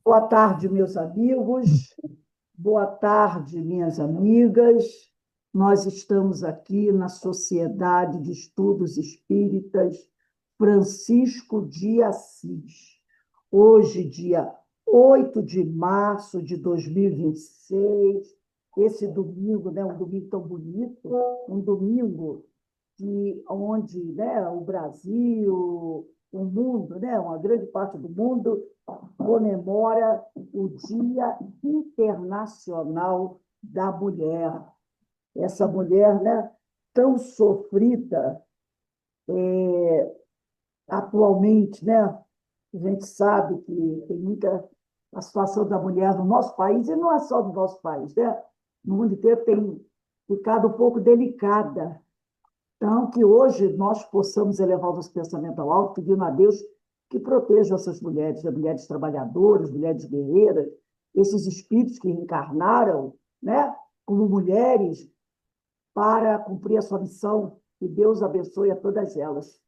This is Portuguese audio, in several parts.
Boa tarde, meus amigos. Boa tarde, minhas amigas. Nós estamos aqui na Sociedade de Estudos Espíritas Francisco de Assis. Hoje, dia 8 de março de 2026, esse domingo, né, um domingo tão bonito, um domingo onde, né, o Brasil, o mundo, né, uma grande parte do mundo comemora o Dia Internacional da Mulher. Essa mulher, né, tão sofrida atualmente, né? A gente sabe que tem muita a situação da mulher no nosso país, e não é só no nosso país, né? No mundo inteiro tem ficado um pouco delicada. Então, que hoje nós possamos elevar o nosso pensamento ao alto, pedindo a Deus que proteja essas mulheres, as mulheres trabalhadoras, mulheres guerreiras, esses espíritos que reencarnaram, né, como mulheres para cumprir a sua missão. Que Deus abençoe a todas elas.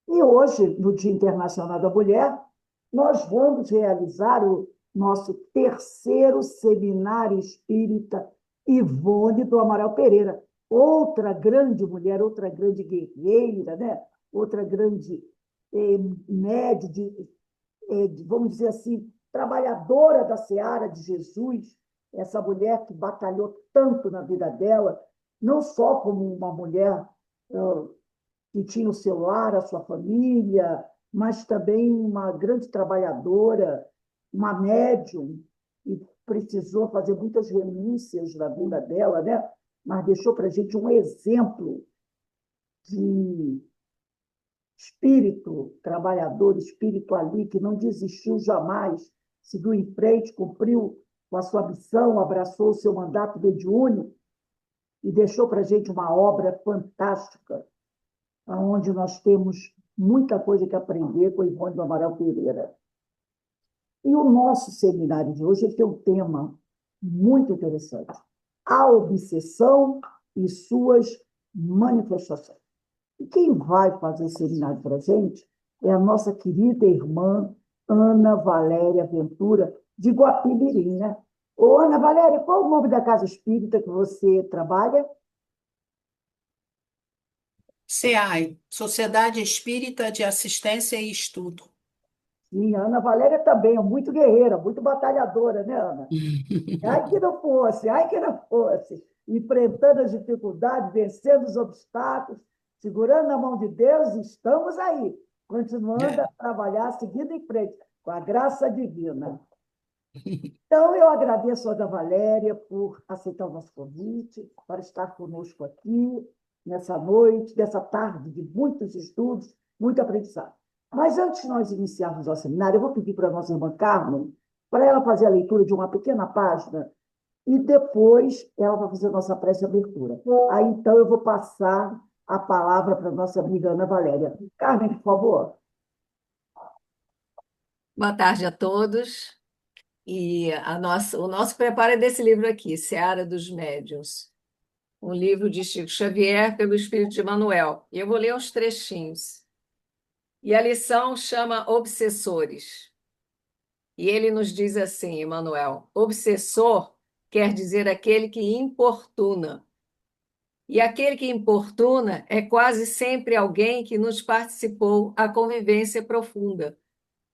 E hoje, no Dia Internacional da Mulher, nós vamos realizar o nosso terceiro seminário espírita Ivone do Amaral Pereira, outra grande mulher, outra grande guerreira, né? Outra grande média, vamos dizer assim, trabalhadora da seara de Jesus, essa mulher que batalhou tanto na vida dela, não só como uma mulher que tinha o seu lar, a sua família, mas também uma grande trabalhadora, uma médium, e precisou fazer muitas renúncias na vida dela, né? Mas deixou para a gente um exemplo de espírito trabalhador, espírito ali, que não desistiu jamais, seguiu em frente, cumpriu com a sua missão, abraçou o seu mandato mediúnico e deixou para a gente uma obra fantástica, onde nós temos muita coisa que aprender com o Ivone do Amaral Pereira. E o nosso seminário de hoje tem um tema muito interessante: a obsessão e suas manifestações. E quem vai fazer esse seminário para a gente é a nossa querida irmã Ana Valéria Ventura, de Guapimirim, né? Ô, Ana Valéria, qual o nome da casa espírita que você trabalha? SEAI, Sociedade Espírita de Assistência e Estudo. Sim, a Ana Valéria também é muito guerreira, muito batalhadora, né, Ana? Ai que não fosse, ai que não fosse. Enfrentando as dificuldades, vencendo os obstáculos, segurando na mão de Deus, estamos aí, continuando a É. trabalhar, seguindo em frente, com a graça divina. Então, eu agradeço a Ana Valéria por aceitar o nosso convite, para estar conosco aqui, nessa noite, nessa tarde de muitos estudos, muito aprendizado. Mas antes de nós iniciarmos o seminário, eu vou pedir para a nossa irmã Carmen, para ela fazer a leitura de uma pequena página, e depois ela vai fazer a nossa prece de abertura. Aí, então, eu vou passar a palavra para a nossa amiga Ana Valéria. Carmen, por favor. Boa tarde a todos. O nosso preparo é desse livro aqui, Seara dos Médiuns, um livro de Chico Xavier pelo Espírito de Emmanuel. E eu vou ler uns trechinhos. E a lição chama Obsessores. E ele nos diz assim, Emmanuel: obsessor quer dizer aquele que importuna. E aquele que importuna é quase sempre alguém que nos participou a convivência profunda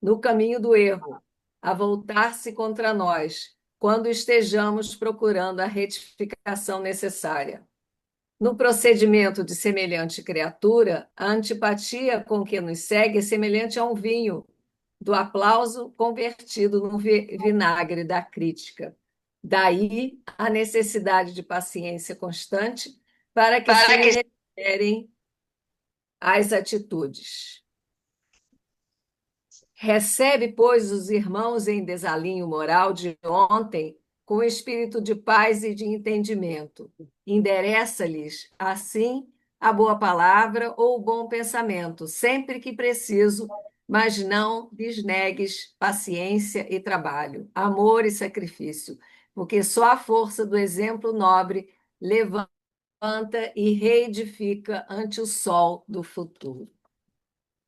no caminho do erro, a voltar-se contra nós, quando estejamos procurando a retificação necessária. No procedimento de semelhante criatura, a antipatia com que nos segue é semelhante a um vinho, do aplauso convertido no vinagre da crítica. Daí a necessidade de paciência constante para que se recuperem as atitudes. Recebe, pois, os irmãos em desalinho moral de ontem com espírito de paz e de entendimento. Endereça-lhes, assim, a boa palavra ou o bom pensamento, sempre que preciso, mas não lhes negues paciência e trabalho, amor e sacrifício, porque só a força do exemplo nobre levanta e reedifica ante o sol do futuro.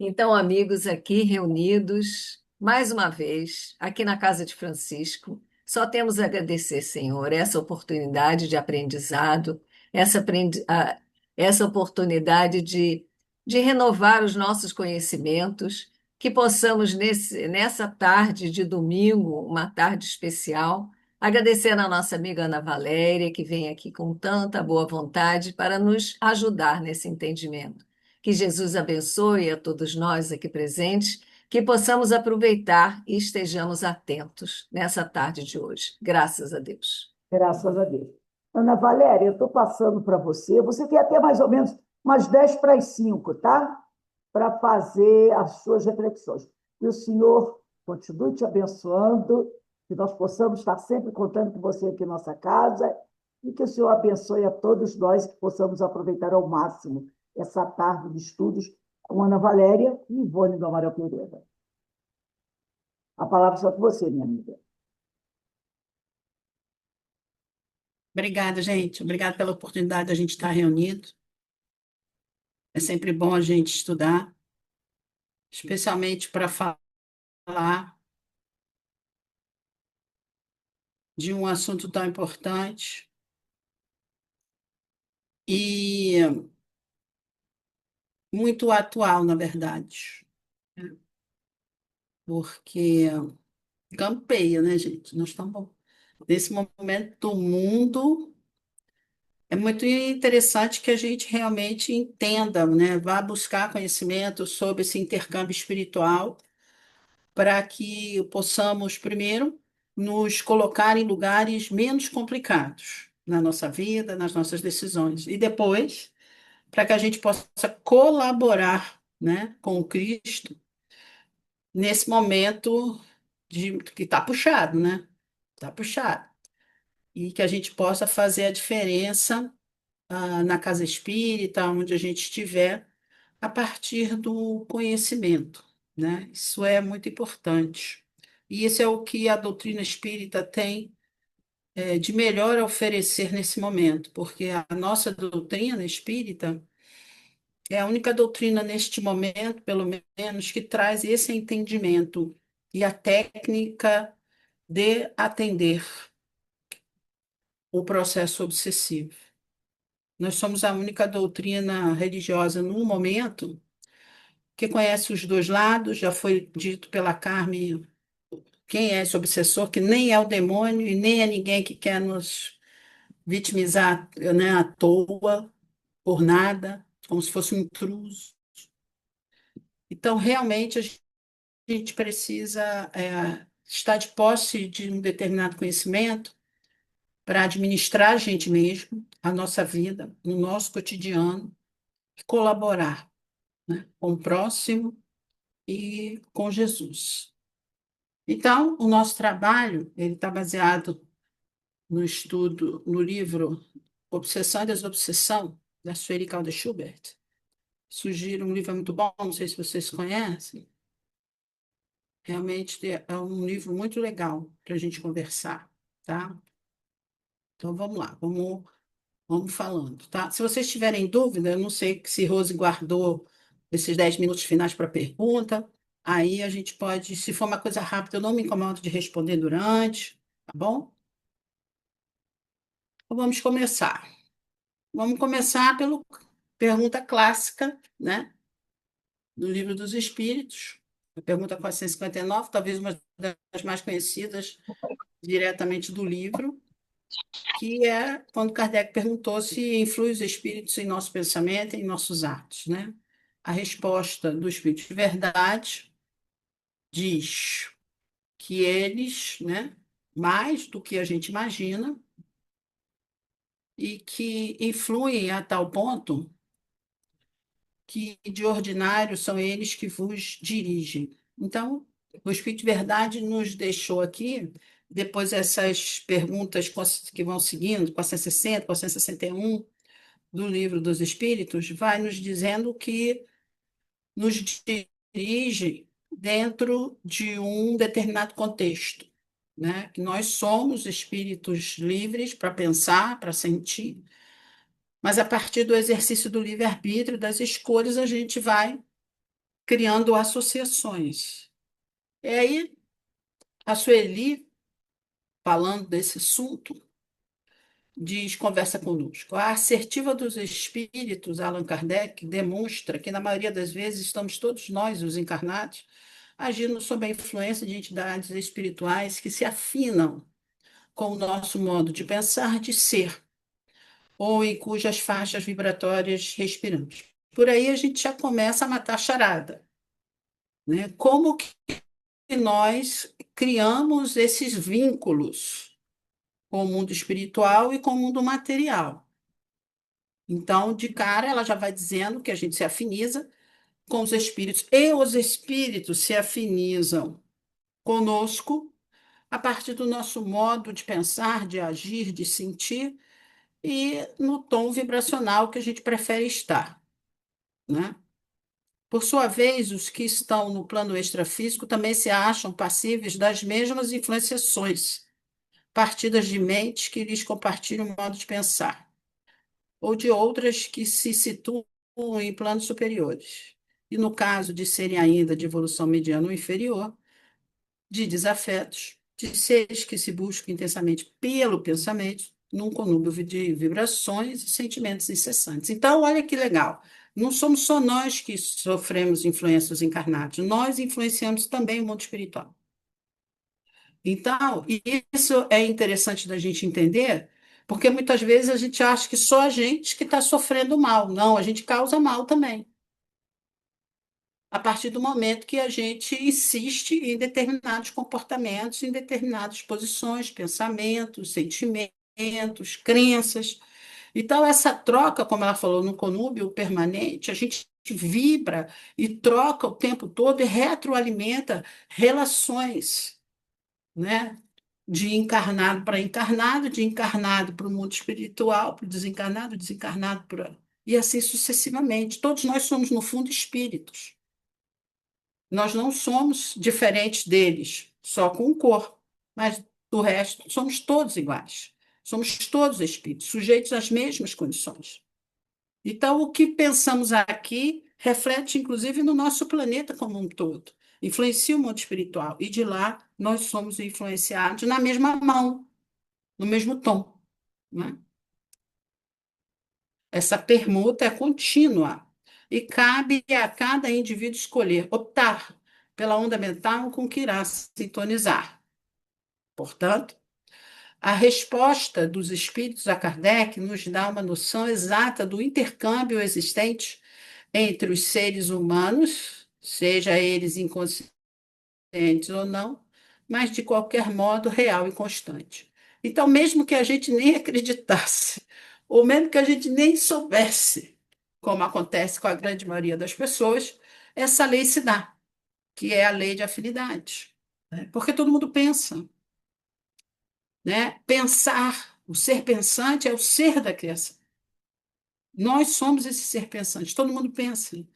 Então, amigos aqui reunidos, mais uma vez, aqui na casa de Francisco. Só temos a agradecer, Senhor, essa oportunidade de aprendizado, essa oportunidade de renovar os nossos conhecimentos, que possamos, nessa tarde de domingo, uma tarde especial, agradecer a nossa amiga Ana Valéria, que vem aqui com tanta boa vontade para nos ajudar nesse entendimento. Que Jesus abençoe a todos nós aqui presentes, que possamos aproveitar e estejamos atentos nessa tarde de hoje. Graças a Deus. Graças a Deus. Ana Valéria, eu estou passando para você. Você tem até mais ou menos umas 10 para as 5, tá? Para fazer as suas reflexões. E o Senhor continue te abençoando, que nós possamos estar sempre contando com você aqui em nossa casa, e que o Senhor abençoe a todos nós, que possamos aproveitar ao máximo essa tarde de estudos com Ana Valéria e Ivone do Amaral Pereira. A palavra está com você, minha amiga. Obrigada, gente. Obrigada pela oportunidade de a gente estar reunido. É sempre bom a gente estudar, especialmente para falar de um assunto tão importante e muito atual, na verdade, porque campeia, né, gente? Nós estamos nesse momento do mundo. É muito interessante que a gente realmente entenda, né? Vá buscar conhecimento sobre esse intercâmbio espiritual para que possamos, primeiro, nos colocar em lugares menos complicados na nossa vida, nas nossas decisões. E depois, para que a gente possa colaborar, né, com o Cristo nesse momento que está puxado, né? Está puxado. E que a gente possa fazer a diferença, na casa espírita, onde a gente estiver, a partir do conhecimento, né? Isso é muito importante. E isso é o que a doutrina espírita tem, de melhor a oferecer nesse momento, porque a nossa doutrina espírita é a única doutrina neste momento, pelo menos, que traz esse entendimento e a técnica de atender o processo obsessivo. Nós somos a única doutrina religiosa no momento que conhece os dois lados, já foi dito pela Carme quem é esse obsessor, que nem é o demônio e nem é ninguém que quer nos vitimizar, né, à toa, por nada, como se fosse um intruso. Então, realmente, a gente precisa estar de posse de um determinado conhecimento para administrar a gente mesmo, a nossa vida, no nosso cotidiano, e colaborar, né, com o próximo e com Jesus. Então, o nosso trabalho ele está baseado no estudo, no livro Obsessão e Desobsessão, da Sueli Calder Schubert. Sugiro um livro muito bom, não sei se vocês conhecem. Realmente é um livro muito legal para a gente conversar, tá? Então, vamos lá, vamos falando, tá? Se vocês tiverem dúvida, eu não sei se Rose guardou esses 10 minutos finais para pergunta, aí a gente pode, se for uma coisa rápida, eu não me incomodo de responder durante, tá bom? Então, vamos começar. Vamos começar pela pergunta clássica, né, do Livro dos Espíritos, a pergunta 459, talvez uma das mais conhecidas diretamente do livro, que é quando Kardec perguntou se influi os espíritos em nosso pensamento e em nossos atos, né? A resposta do Espírito de Verdade diz que eles, né, mais do que a gente imagina, e que influem a tal ponto que de ordinário são eles que vos dirigem. Então, o Espírito de Verdade nos deixou aqui, depois essas perguntas que vão seguindo, 460, 461, do Livro dos Espíritos, vai nos dizendo que nos dirige dentro de um determinado contexto, né? Que nós somos espíritos livres para pensar, para sentir, mas a partir do exercício do livre-arbítrio, das escolhas, a gente vai criando associações. E aí, a Sueli, falando desse assunto, diz, conversa conosco. A assertiva dos espíritos, Allan Kardec, demonstra que, na maioria das vezes, estamos todos nós, os encarnados, agindo sob a influência de entidades espirituais que se afinam com o nosso modo de pensar, de ser, ou em cujas faixas vibratórias respiramos. Por aí a gente já começa a matar a charada, né? Como que nós criamos esses vínculos com o mundo espiritual e com o mundo material? Então, de cara, ela já vai dizendo que a gente se afiniza com os espíritos, e os espíritos se afinizam conosco a partir do nosso modo de pensar, de agir, de sentir e no tom vibracional que a gente prefere estar, né? Por sua vez, os que estão no plano extrafísico também se acham passíveis das mesmas influenciações, partidas de mentes que lhes compartilham o modo de pensar, ou de outras que se situam em planos superiores. E no caso de serem ainda de evolução mediana ou inferior, de desafetos, de seres que se buscam intensamente pelo pensamento, num conúbio de vibrações e sentimentos incessantes. Então, olha que legal. Não somos só nós que sofremos influências encarnadas, nós influenciamos também o mundo espiritual. Então, e isso é interessante da gente entender, porque muitas vezes a gente acha que só a gente que está sofrendo mal. Não, a gente causa mal também a partir do momento que a gente insiste em determinados comportamentos, em determinadas posições, pensamentos, sentimentos, crenças. Então, essa troca, como ela falou, no conúbio permanente, a gente vibra e troca o tempo todo e retroalimenta relações, né? De encarnado para encarnado, de encarnado para o mundo espiritual, para o desencarnado, desencarnado para. E assim sucessivamente. Todos nós somos, no fundo, espíritos. Nós não somos diferentes deles, só com o corpo, mas do resto somos todos iguais. Somos todos espíritos, sujeitos às mesmas condições. Então, o que pensamos aqui reflete, inclusive, no nosso planeta como um todo. Influencia o mundo espiritual. E de lá, nós somos influenciados na mesma mão, no mesmo tom, né? Essa permuta é contínua e cabe a cada indivíduo escolher, optar pela onda mental com que irá sintonizar. Portanto, a resposta dos espíritos a Kardec nos dá uma noção exata do intercâmbio existente entre os seres humanos, seja eles inconscientes ou não, mas de qualquer modo real e constante. Então, mesmo que a gente nem acreditasse, ou mesmo que a gente nem soubesse, como acontece com a grande maioria das pessoas, essa lei se dá, que é a lei de afinidade, né? Porque todo mundo pensa, né? Pensar, o ser pensante é o ser da criação. Nós somos esse ser pensante, todo mundo pensa.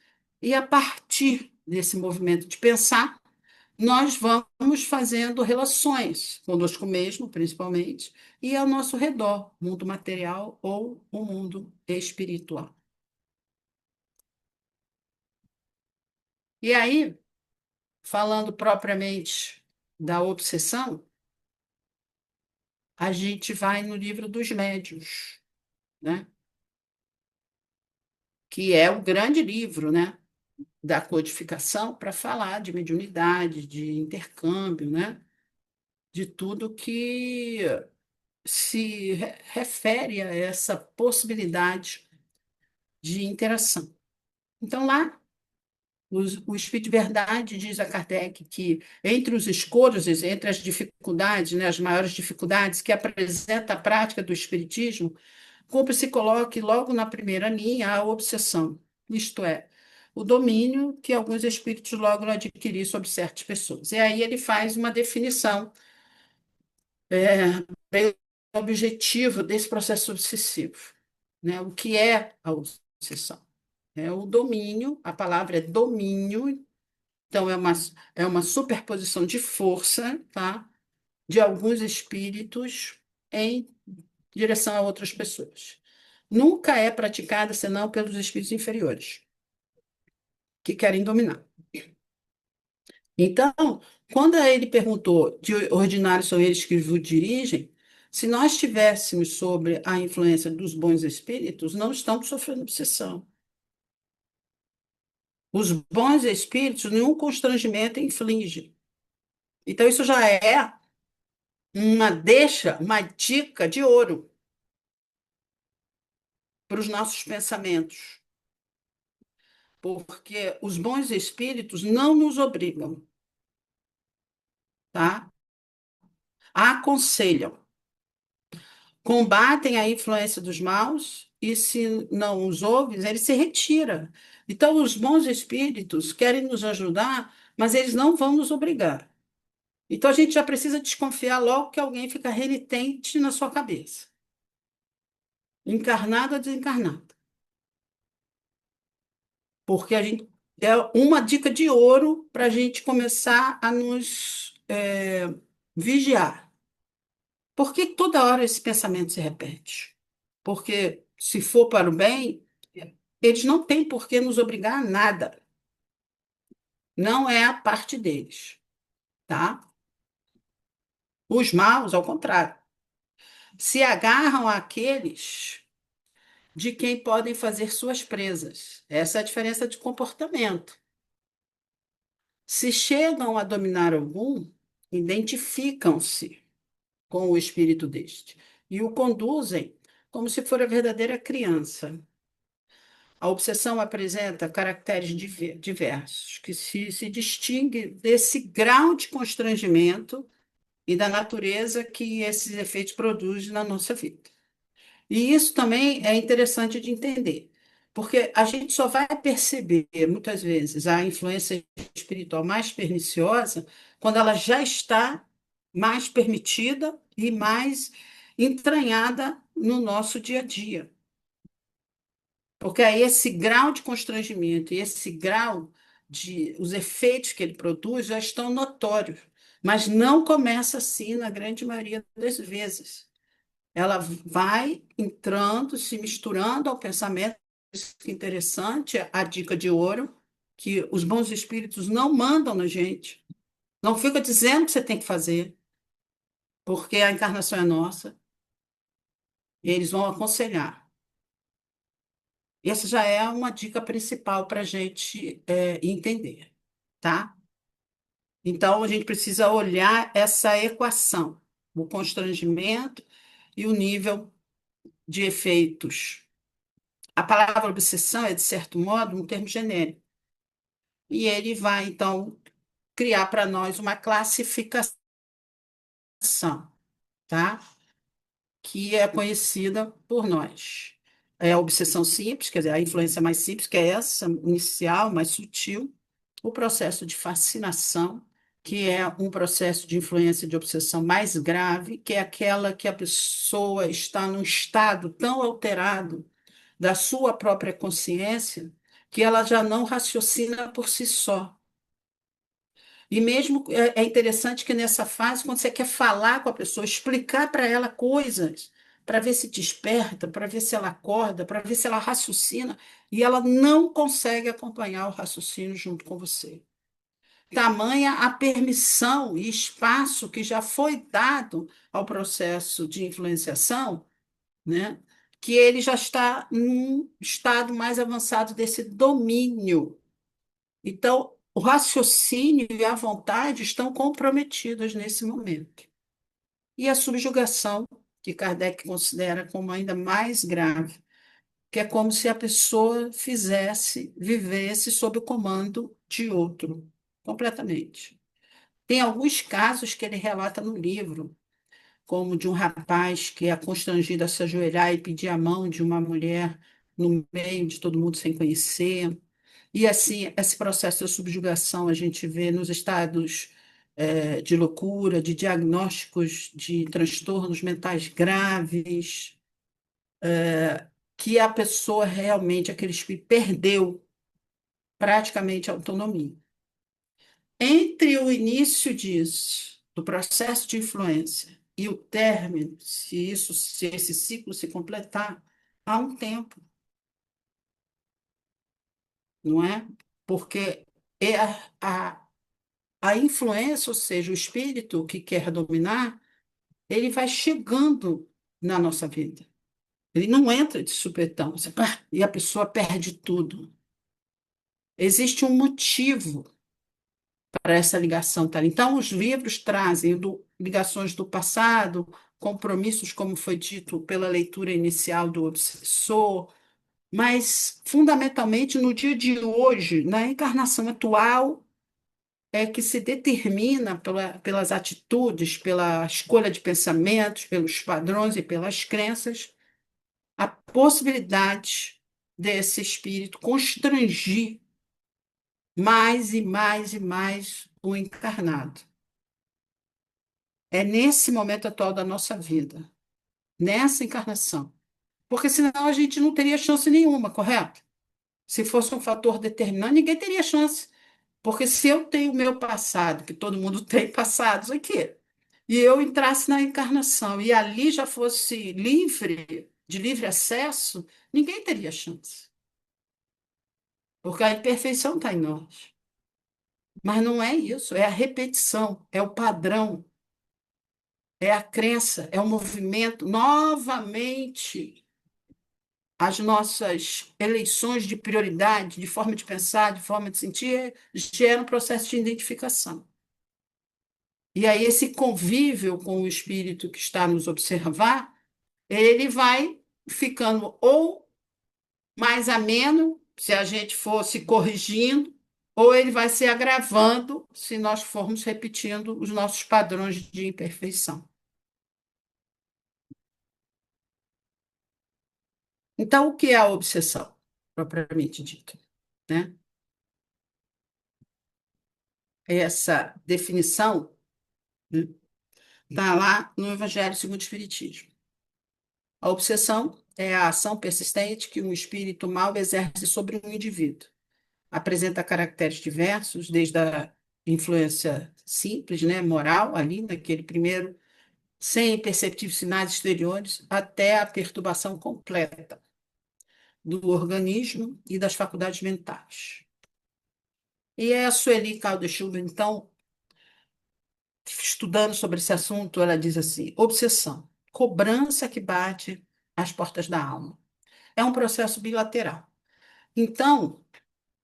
E a partir desse movimento de pensar, nós vamos fazendo relações conosco mesmo, principalmente, e ao nosso redor, mundo material ou o mundo espiritual. E aí, falando propriamente da obsessão, a gente vai no livro dos médiuns, né? Que é o grande livro, né? Da codificação para falar de mediunidade, de intercâmbio, né? De tudo que se refere a essa possibilidade de interação. Então, lá, o Espírito de Verdade diz a Kardec que, entre os escolhos, entre as dificuldades, né, as maiores dificuldades que apresenta a prática do Espiritismo, cumpre se coloque logo na primeira linha a obsessão, isto é, o domínio que alguns espíritos logram adquirir sobre certas pessoas. E aí ele faz uma definição bem objetiva desse processo obsessivo, né? O que é a obsessão? É o domínio, a palavra é domínio, então é uma superposição de força, tá? De alguns espíritos em direção a outras pessoas. Nunca é praticada senão pelos espíritos inferiores, que querem dominar. Então, quando ele perguntou de ordinários são eles que vos dirigem, se nós estivéssemos sobre a influência dos bons espíritos, não estamos sofrendo obsessão. Os bons espíritos, nenhum constrangimento inflige. Então, isso já é uma dica de ouro para os nossos pensamentos, porque os bons espíritos não nos obrigam, tá? Aconselham, combatem a influência dos maus e, se não os ouves, ele se retira. Então, os bons espíritos querem nos ajudar, mas eles não vão nos obrigar. Então, a gente já precisa desconfiar logo que alguém fica renitente na sua cabeça, encarnado ou desencarnado. Porque a gente é uma dica de ouro para a gente começar a nos vigiar. Por que toda hora esse pensamento se repete? Porque se for para o bem, eles não têm por que nos obrigar a nada. Não é a parte deles, tá? Os maus, ao contrário, se agarram àqueles de quem podem fazer suas presas. Essa é a diferença de comportamento. Se chegam a dominar algum, identificam-se com o espírito deste e o conduzem como se for a verdadeira criança. A obsessão apresenta caracteres diversos, que se distingue desse grau de constrangimento e da natureza que esses efeitos produzem na nossa vida. E isso também é interessante de entender, porque a gente só vai perceber, muitas vezes, a influência espiritual mais perniciosa quando ela já está mais permitida e mais entranhada no nosso dia a dia. Porque aí esse grau de constrangimento e esse grau de os efeitos que ele produz já estão notórios, mas não começa assim na grande maioria das vezes. Ela vai entrando, se misturando ao pensamento. Isso que é interessante, a dica de ouro, que os bons espíritos não mandam na gente, não fica dizendo que você tem que fazer, porque a encarnação é nossa, e eles vão aconselhar. Essa já é uma dica principal para a gente entender, tá? Então, a gente precisa olhar essa equação, o constrangimento e o nível de efeitos. A palavra obsessão é, de certo modo, um termo genérico. E ele vai, então, criar para nós uma classificação, tá? Que é conhecida por nós. É a obsessão simples, quer dizer, a influência mais simples, que é essa, inicial, mais sutil. O processo de fascinação, que é um processo de influência de obsessão mais grave, que é aquela que a pessoa está num estado tão alterado da sua própria consciência que ela já não raciocina por si só. E mesmo é interessante que nessa fase, quando você quer falar com a pessoa, explicar para ela coisas, para ver se desperta, para ver se ela acorda, para ver se ela raciocina, e ela não consegue acompanhar o raciocínio junto com você. Tamanha a permissão e espaço que já foi dado ao processo de influenciação, né? Que ele já está num estado mais avançado desse domínio. Então, o raciocínio e a vontade estão comprometidos nesse momento. E a subjugação, que Kardec considera como ainda mais grave, que é como se a pessoa vivesse sob o comando de outro, completamente. Tem alguns casos que ele relata no livro, como de um rapaz que é constrangido a se ajoelhar e pedir a mão de uma mulher no meio de todo mundo sem conhecer. E assim, esse processo de subjugação a gente vê nos estados de loucura, de diagnósticos de transtornos mentais graves, que a pessoa realmente, aquele espírito, perdeu praticamente a autonomia. Entre o início disso, do processo de influência, e o término, se esse ciclo se completar, há um tempo, não é? Porque é a a influência, ou seja, o espírito que quer dominar, ele vai chegando na nossa vida. Ele não entra de supetão, e a pessoa perde tudo. Existe um motivo para essa ligação estar. Então, os livros trazem ligações do passado, compromissos, como foi dito pela leitura inicial do obsessor, mas, fundamentalmente, no dia de hoje, na encarnação atual, é que se determina pelas atitudes, pela escolha de pensamentos, pelos padrões e pelas crenças, a possibilidade desse espírito constrangir mais e mais e mais o encarnado. É nesse momento atual da nossa vida, nessa encarnação. Porque senão a gente não teria chance nenhuma, correto? Se fosse um fator determinante, ninguém teria chance. Porque se eu tenho o meu passado, que todo mundo tem passados aqui, e eu entrasse na encarnação e ali já fosse livre, de livre acesso, ninguém teria chance. Porque a imperfeição está em nós. Mas não é isso, é a repetição, é o padrão, é a crença, é o movimento. Novamente, as nossas eleições de prioridade, de forma de pensar, de forma de sentir, geram um processo de identificação. E aí, esse convívio com o espírito que está nos observar, ele vai ficando ou mais ameno, se a gente for se corrigindo, ou ele vai se agravando se nós formos repetindo os nossos padrões de imperfeição. Então, o que é a obsessão, propriamente dito, né? Essa definição está lá no Evangelho segundo o Espiritismo. A obsessão é a ação persistente que um espírito mau exerce sobre um indivíduo. Apresenta caracteres diversos, desde a influência simples, né, moral, ali naquele primeiro, sem perceptíveis sinais exteriores, até a perturbação completa do organismo e das faculdades mentais. E a Sueli Caldas-Chuva, então, estudando sobre esse assunto, ela diz assim: obsessão, cobrança que bate às portas da alma. É um processo bilateral. Então,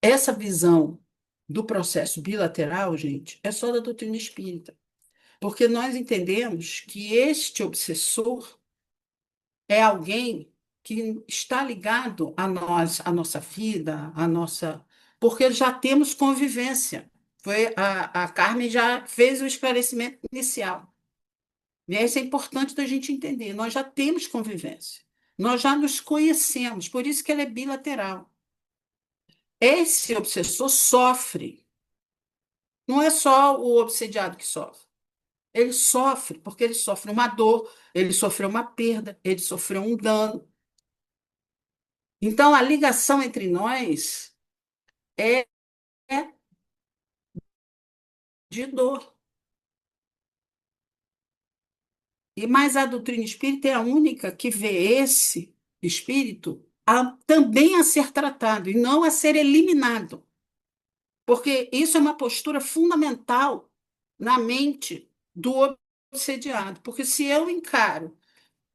essa visão do processo bilateral, gente, é só da doutrina espírita. Porque nós entendemos que este obsessor é alguém que está ligado a nós, a nossa vida, a nossa. Porque já temos convivência. A Carmen já fez o esclarecimento inicial. E isso é importante da gente entender. Nós já temos convivência. Nós já nos conhecemos, por isso que ela é bilateral. Esse obsessor sofre. Não é só o obsediado que sofre. Ele sofre porque ele sofre uma dor, ele sofreu uma perda, ele sofreu um dano. Então, a ligação entre nós é de dor. E mais a doutrina espírita é a única que vê esse espírito também a ser tratado e não a ser eliminado. Porque isso é uma postura fundamental na mente do obsediado. Porque se eu encaro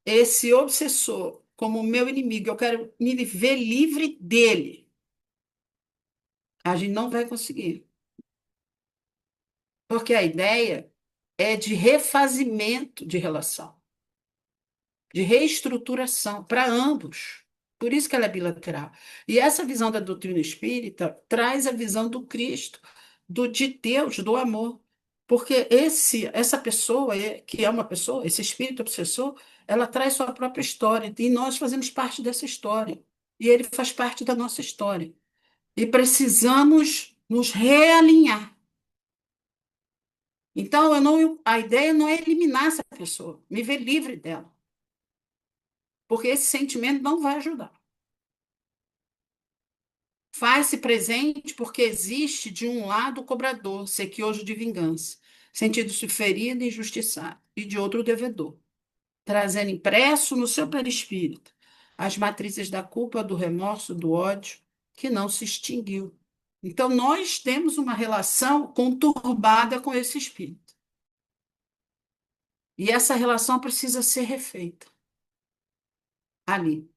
esse obsessor como meu inimigo, eu quero me ver livre dele, a gente não vai conseguir. Porque a ideia é de refazimento de relação, de reestruturação para ambos. Por isso que ela é bilateral. E essa visão da doutrina espírita traz a visão do Cristo, de Deus, do amor. Porque essa pessoa, que é uma pessoa, esse espírito obsessor, ela traz sua própria história. E nós fazemos parte dessa história. E ele faz parte da nossa história. E precisamos nos realinhar. Então, a ideia não é eliminar essa pessoa, me ver livre dela. Porque esse sentimento não vai ajudar. Faz-se presente porque existe, de um lado, o cobrador, sequioso de vingança, sentindo-se ferido e injustiçado, e de outro, o devedor, trazendo impresso no seu perispírito as matrizes da culpa, do remorso, do ódio, que não se extinguiu. Então, nós temos uma relação conturbada com esse espírito. E essa relação precisa ser refeita ali.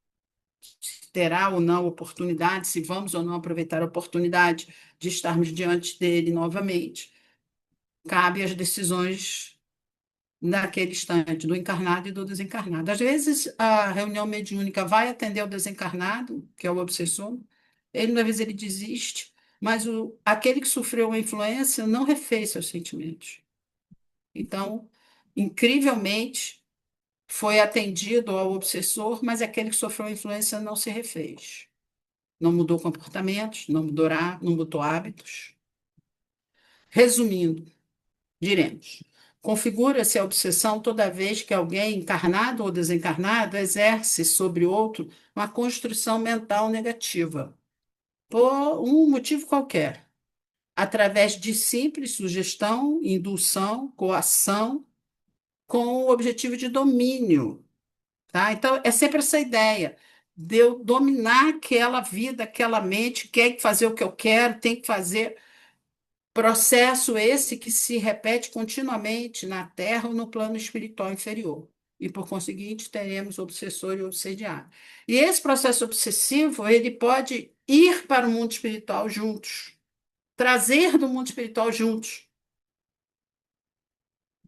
Se terá ou não oportunidade, se vamos ou não aproveitar a oportunidade de estarmos diante dele novamente. Cabe às decisões naquele instante, do encarnado e do desencarnado. Às vezes, a reunião mediúnica vai atender o desencarnado, que é o obsessor, às vezes ele desiste, mas aquele que sofreu uma influência não refez seus sentimentos. Então, incrivelmente, foi atendido ao obsessor, mas aquele que sofreu a influência não se refez. Não mudou comportamentos, não mudou hábitos. Resumindo, diremos: configura-se a obsessão toda vez que alguém, encarnado ou desencarnado, exerce sobre outro uma construção mental negativa, por um motivo qualquer, através de simples sugestão, indução, coação, com o objetivo de domínio. Tá? Então, é sempre essa ideia de eu dominar aquela vida, aquela mente, quer fazer o que eu quero, tem que fazer. Processo esse que se repete continuamente na Terra ou no plano espiritual inferior. E, por conseguinte, teremos obsessor e obsediado. E esse processo obsessivo, ele pode ir para o mundo espiritual juntos, trazer do mundo espiritual juntos.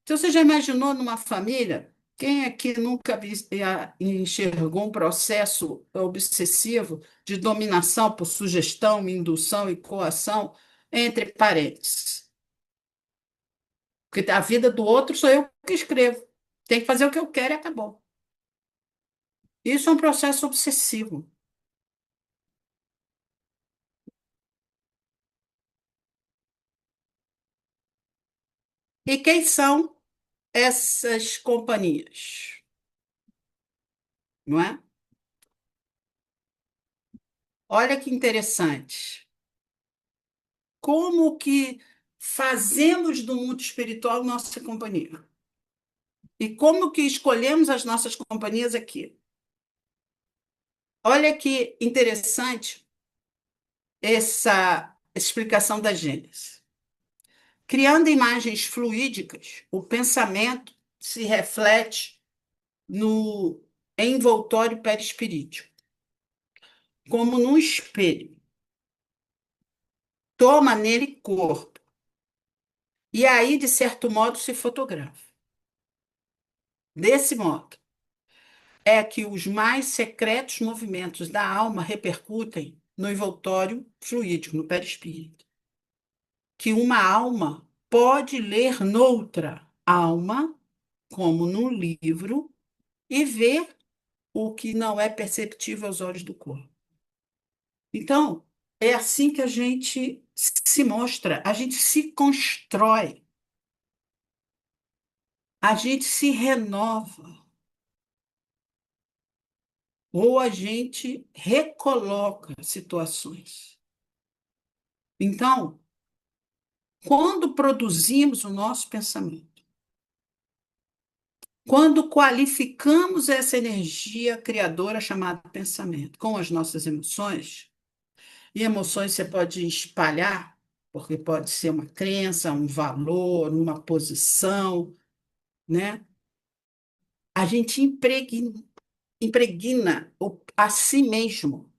Então, você já imaginou numa família? Quem aqui nunca enxergou um processo obsessivo de dominação por sugestão, indução e coação entre parentes? Porque a vida do outro sou eu que escrevo. Tem que fazer o que eu quero e acabou. Isso é um processo obsessivo. E quem são essas companhias? Não é? Olha que interessante. Como que fazemos do mundo espiritual nossa companhia? E como que escolhemos as nossas companhias aqui? Olha que interessante essa explicação da Gênesis. Criando imagens fluídicas, o pensamento se reflete no envoltório perispirítico, como num espelho. Toma nele corpo. E aí, de certo modo, se fotografa. Desse modo, é que os mais secretos movimentos da alma repercutem no envoltório fluídico, no perispírito. Que uma alma pode ler noutra alma, como num livro, e ver o que não é perceptível aos olhos do corpo. Então, é assim que a gente se mostra, a gente se constrói, a gente se renova, ou a gente recoloca situações. Então, quando produzimos o nosso pensamento, quando qualificamos essa energia criadora chamada pensamento com as nossas emoções, e emoções você pode espalhar, porque pode ser uma crença, um valor, uma posição, né? A gente impregna a si mesmo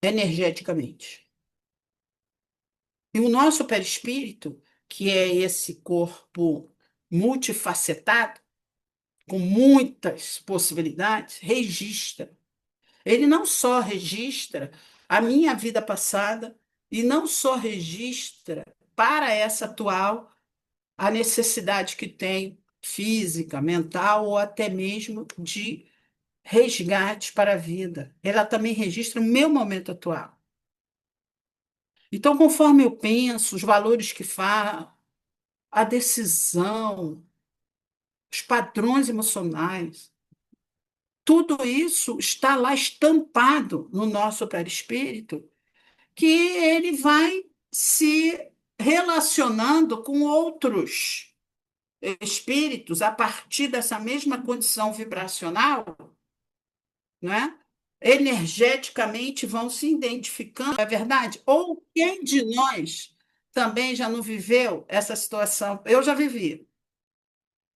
energeticamente. E o nosso perispírito, que é esse corpo multifacetado, com muitas possibilidades, registra. Ele não só registra a minha vida passada e não só registra para essa atual a necessidade que tem física, mental ou até mesmo de resgate para a vida. Ela também registra o meu momento atual. Então, conforme eu penso, os valores que faço, a decisão, os padrões emocionais, tudo isso está lá estampado no nosso perispírito, que ele vai se relacionando com outros espíritos a partir dessa mesma condição vibracional, não é? energeticamente vão se identificando, é verdade? Ou quem de nós também já não viveu essa situação? Eu já vivi.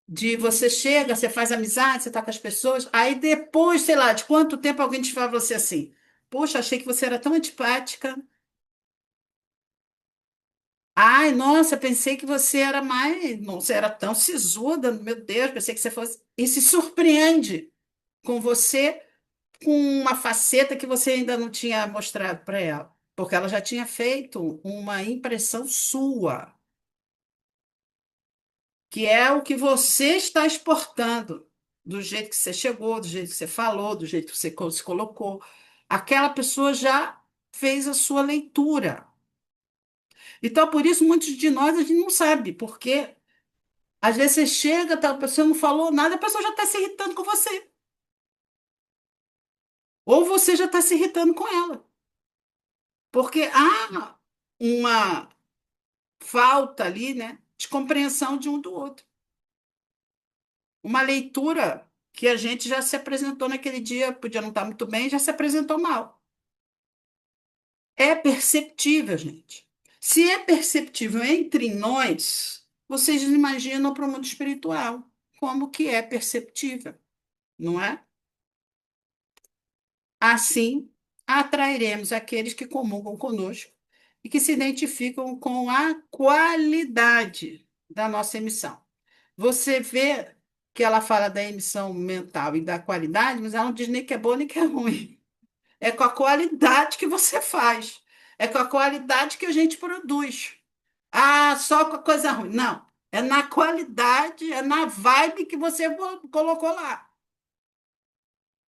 De você chega, você faz amizade, você está com as pessoas, aí depois, sei lá, de quanto tempo alguém te fala você assim, poxa, achei que você era tão antipática. Ai, nossa, pensei que você era mais, não, você era tão sisuda, meu Deus, pensei que você fosse. E se surpreende com você com uma faceta que você ainda não tinha mostrado para ela, porque ela já tinha feito uma impressão sua, que é o que você está exportando, do jeito que você chegou, do jeito que você falou, do jeito que você se colocou. Aquela pessoa já fez a sua leitura. Então, por isso, muitos de nós a gente não sabe, porque às vezes você chega, tá, a pessoa não falou nada, a pessoa já está se irritando com você. Ou você já está se irritando com ela. Porque há uma falta ali, né, de compreensão de um do outro. Uma leitura que a gente já se apresentou naquele dia, podia não estar muito bem, já se apresentou mal. É perceptível, gente. Se é perceptível entre nós, vocês imaginam para o mundo espiritual como que é perceptível, não é? Assim, atrairemos aqueles que comungam conosco e que se identificam com a qualidade da nossa emissão. Você vê que ela fala da emissão mental e da qualidade, mas ela não diz nem que é boa nem que é ruim. É com a qualidade que você faz. É com a qualidade que a gente produz. Ah, só com a coisa ruim. Não. É na qualidade, é na vibe que você colocou lá.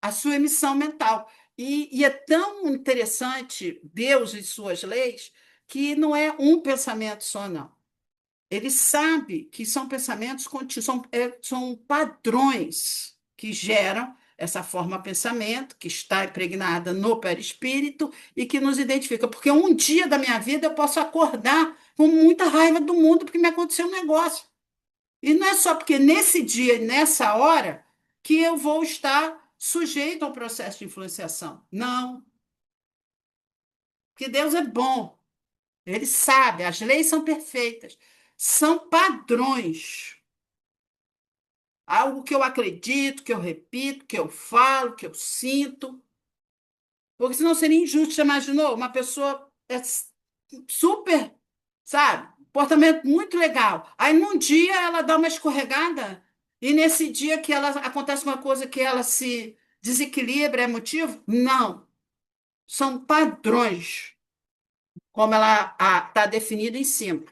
A sua emissão mental. E é tão interessante Deus e suas leis que não é um pensamento só, não. Ele sabe que são pensamentos contínuos, são padrões que geram essa forma de pensamento, que está impregnada no perispírito e que nos identifica. Porque um dia da minha vida eu posso acordar com muita raiva do mundo porque me aconteceu um negócio. E não é só porque nesse dia e nessa hora que eu vou estar sujeito ao processo de influenciação. Não, porque Deus é bom, ele sabe, as leis são perfeitas, são padrões. Algo que eu acredito, que eu repito, que eu falo, que eu sinto. Porque senão seria injusto. Você imaginou? Uma pessoa super, sabe? Comportamento muito legal. Aí num dia ela dá uma escorregada, e nesse dia que ela acontece uma coisa que ela se desequilibra, é motivo? Não. São padrões, como ela está definido em cima.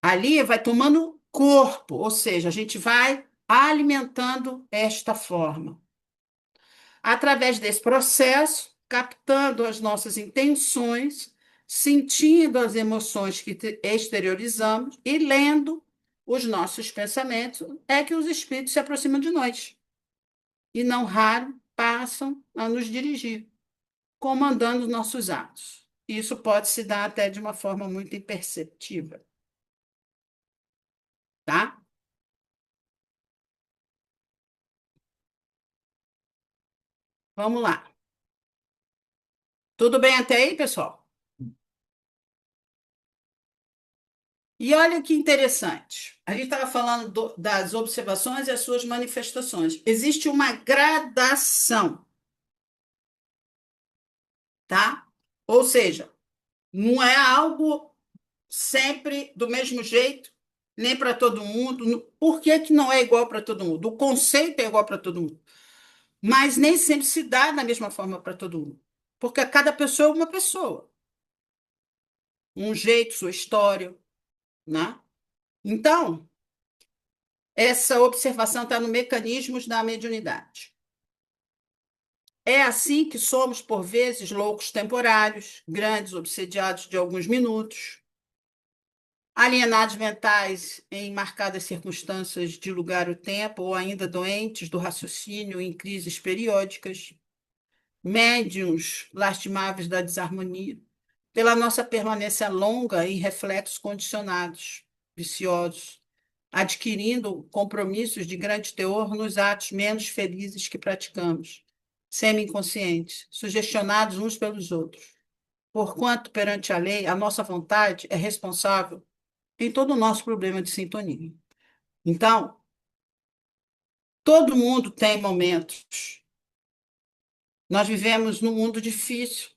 Ali vai tomando corpo, ou seja, a gente vai alimentando esta forma. Através desse processo, captando as nossas intenções, sentindo as emoções que exteriorizamos e lendo os nossos pensamentos, é que os espíritos se aproximam de nós. E não raro passam a nos dirigir, comandando os nossos atos. Isso pode se dar até de uma forma muito imperceptível, tá? Vamos lá. Tudo bem até aí, pessoal? E olha que interessante. A gente estava falando das observações e as suas manifestações. Existe uma gradação, tá? Ou seja, não é algo sempre do mesmo jeito, nem para todo mundo. Por que que não é igual para todo mundo? O conceito é igual para todo mundo, mas nem sempre se dá da mesma forma para todo mundo. Porque cada pessoa é uma pessoa, um jeito, sua história, né? Então, essa observação está no mecanismos da mediunidade. É assim que somos, por vezes, loucos temporários, grandes obsediados de alguns minutos, alienados mentais em marcadas circunstâncias de lugar ou tempo, ou ainda doentes do raciocínio em crises periódicas, médiuns lastimáveis da desarmonia, pela nossa permanência longa em reflexos condicionados, viciosos, adquirindo compromissos de grande teor nos atos menos felizes que praticamos. semi-inconscientes, sugestionados uns pelos outros. Porquanto, perante a lei, a nossa vontade é responsável em todo o nosso problema de sintonia. Então, todo mundo tem momentos. Nós vivemos num mundo difícil,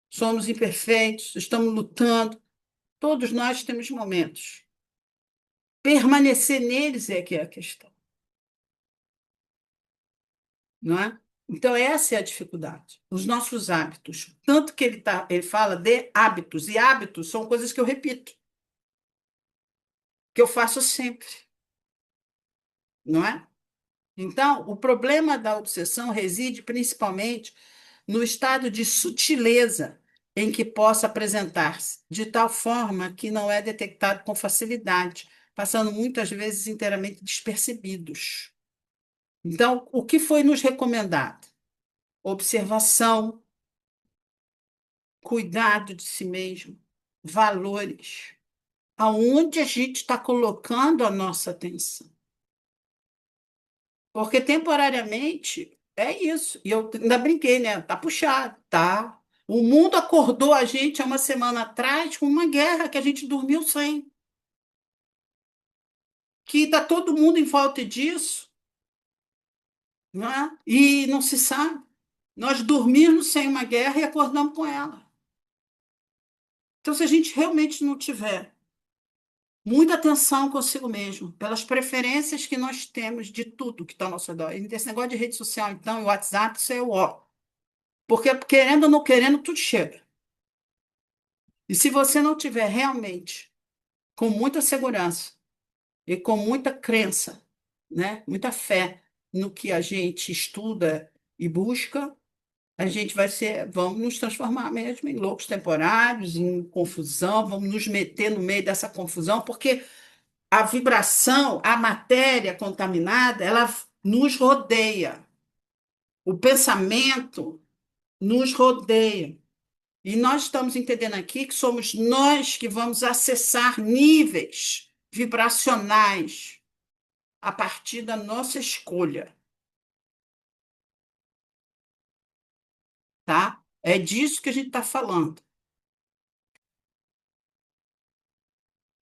somos imperfeitos, estamos lutando. Todos nós temos momentos. Permanecer neles é que é a questão, não é? Então, essa é a dificuldade. Os nossos hábitos. Tanto que ele fala de hábitos, e hábitos são coisas que eu repito, que eu faço sempre, não é? Então, o problema da obsessão reside principalmente no estado de sutileza em que possa apresentar-se, de tal forma que não é detectado com facilidade, passando muitas vezes inteiramente despercebidos. Então, o que foi nos recomendado? Observação, cuidado de si mesmo, valores. Aonde a gente está colocando a nossa atenção? Porque temporariamente é isso. E eu ainda brinquei, né? Tá puxado, tá? O mundo acordou a gente há uma semana atrás com uma guerra que a gente dormiu sem. Que está todo mundo em falta disso, não é? E não se sabe. Nós dormimos sem uma guerra e acordamos com ela. Então, se a gente realmente não tiver muita atenção consigo mesmo, pelas preferências que nós temos de tudo que está ao nosso redor. E esse negócio de rede social, então, e WhatsApp, isso é o ó. Porque querendo ou não querendo, tudo chega. E se você não tiver realmente com muita segurança e com muita crença, né, muita fé no que a gente estuda e busca, a gente vamos nos transformar mesmo em loucos temporários, em confusão, vamos nos meter no meio dessa confusão, porque a vibração, a matéria contaminada, ela nos rodeia. O pensamento nos rodeia. E nós estamos entendendo aqui que somos nós que vamos acessar níveis vibracionais a partir da nossa escolha, tá? É disso que a gente está falando.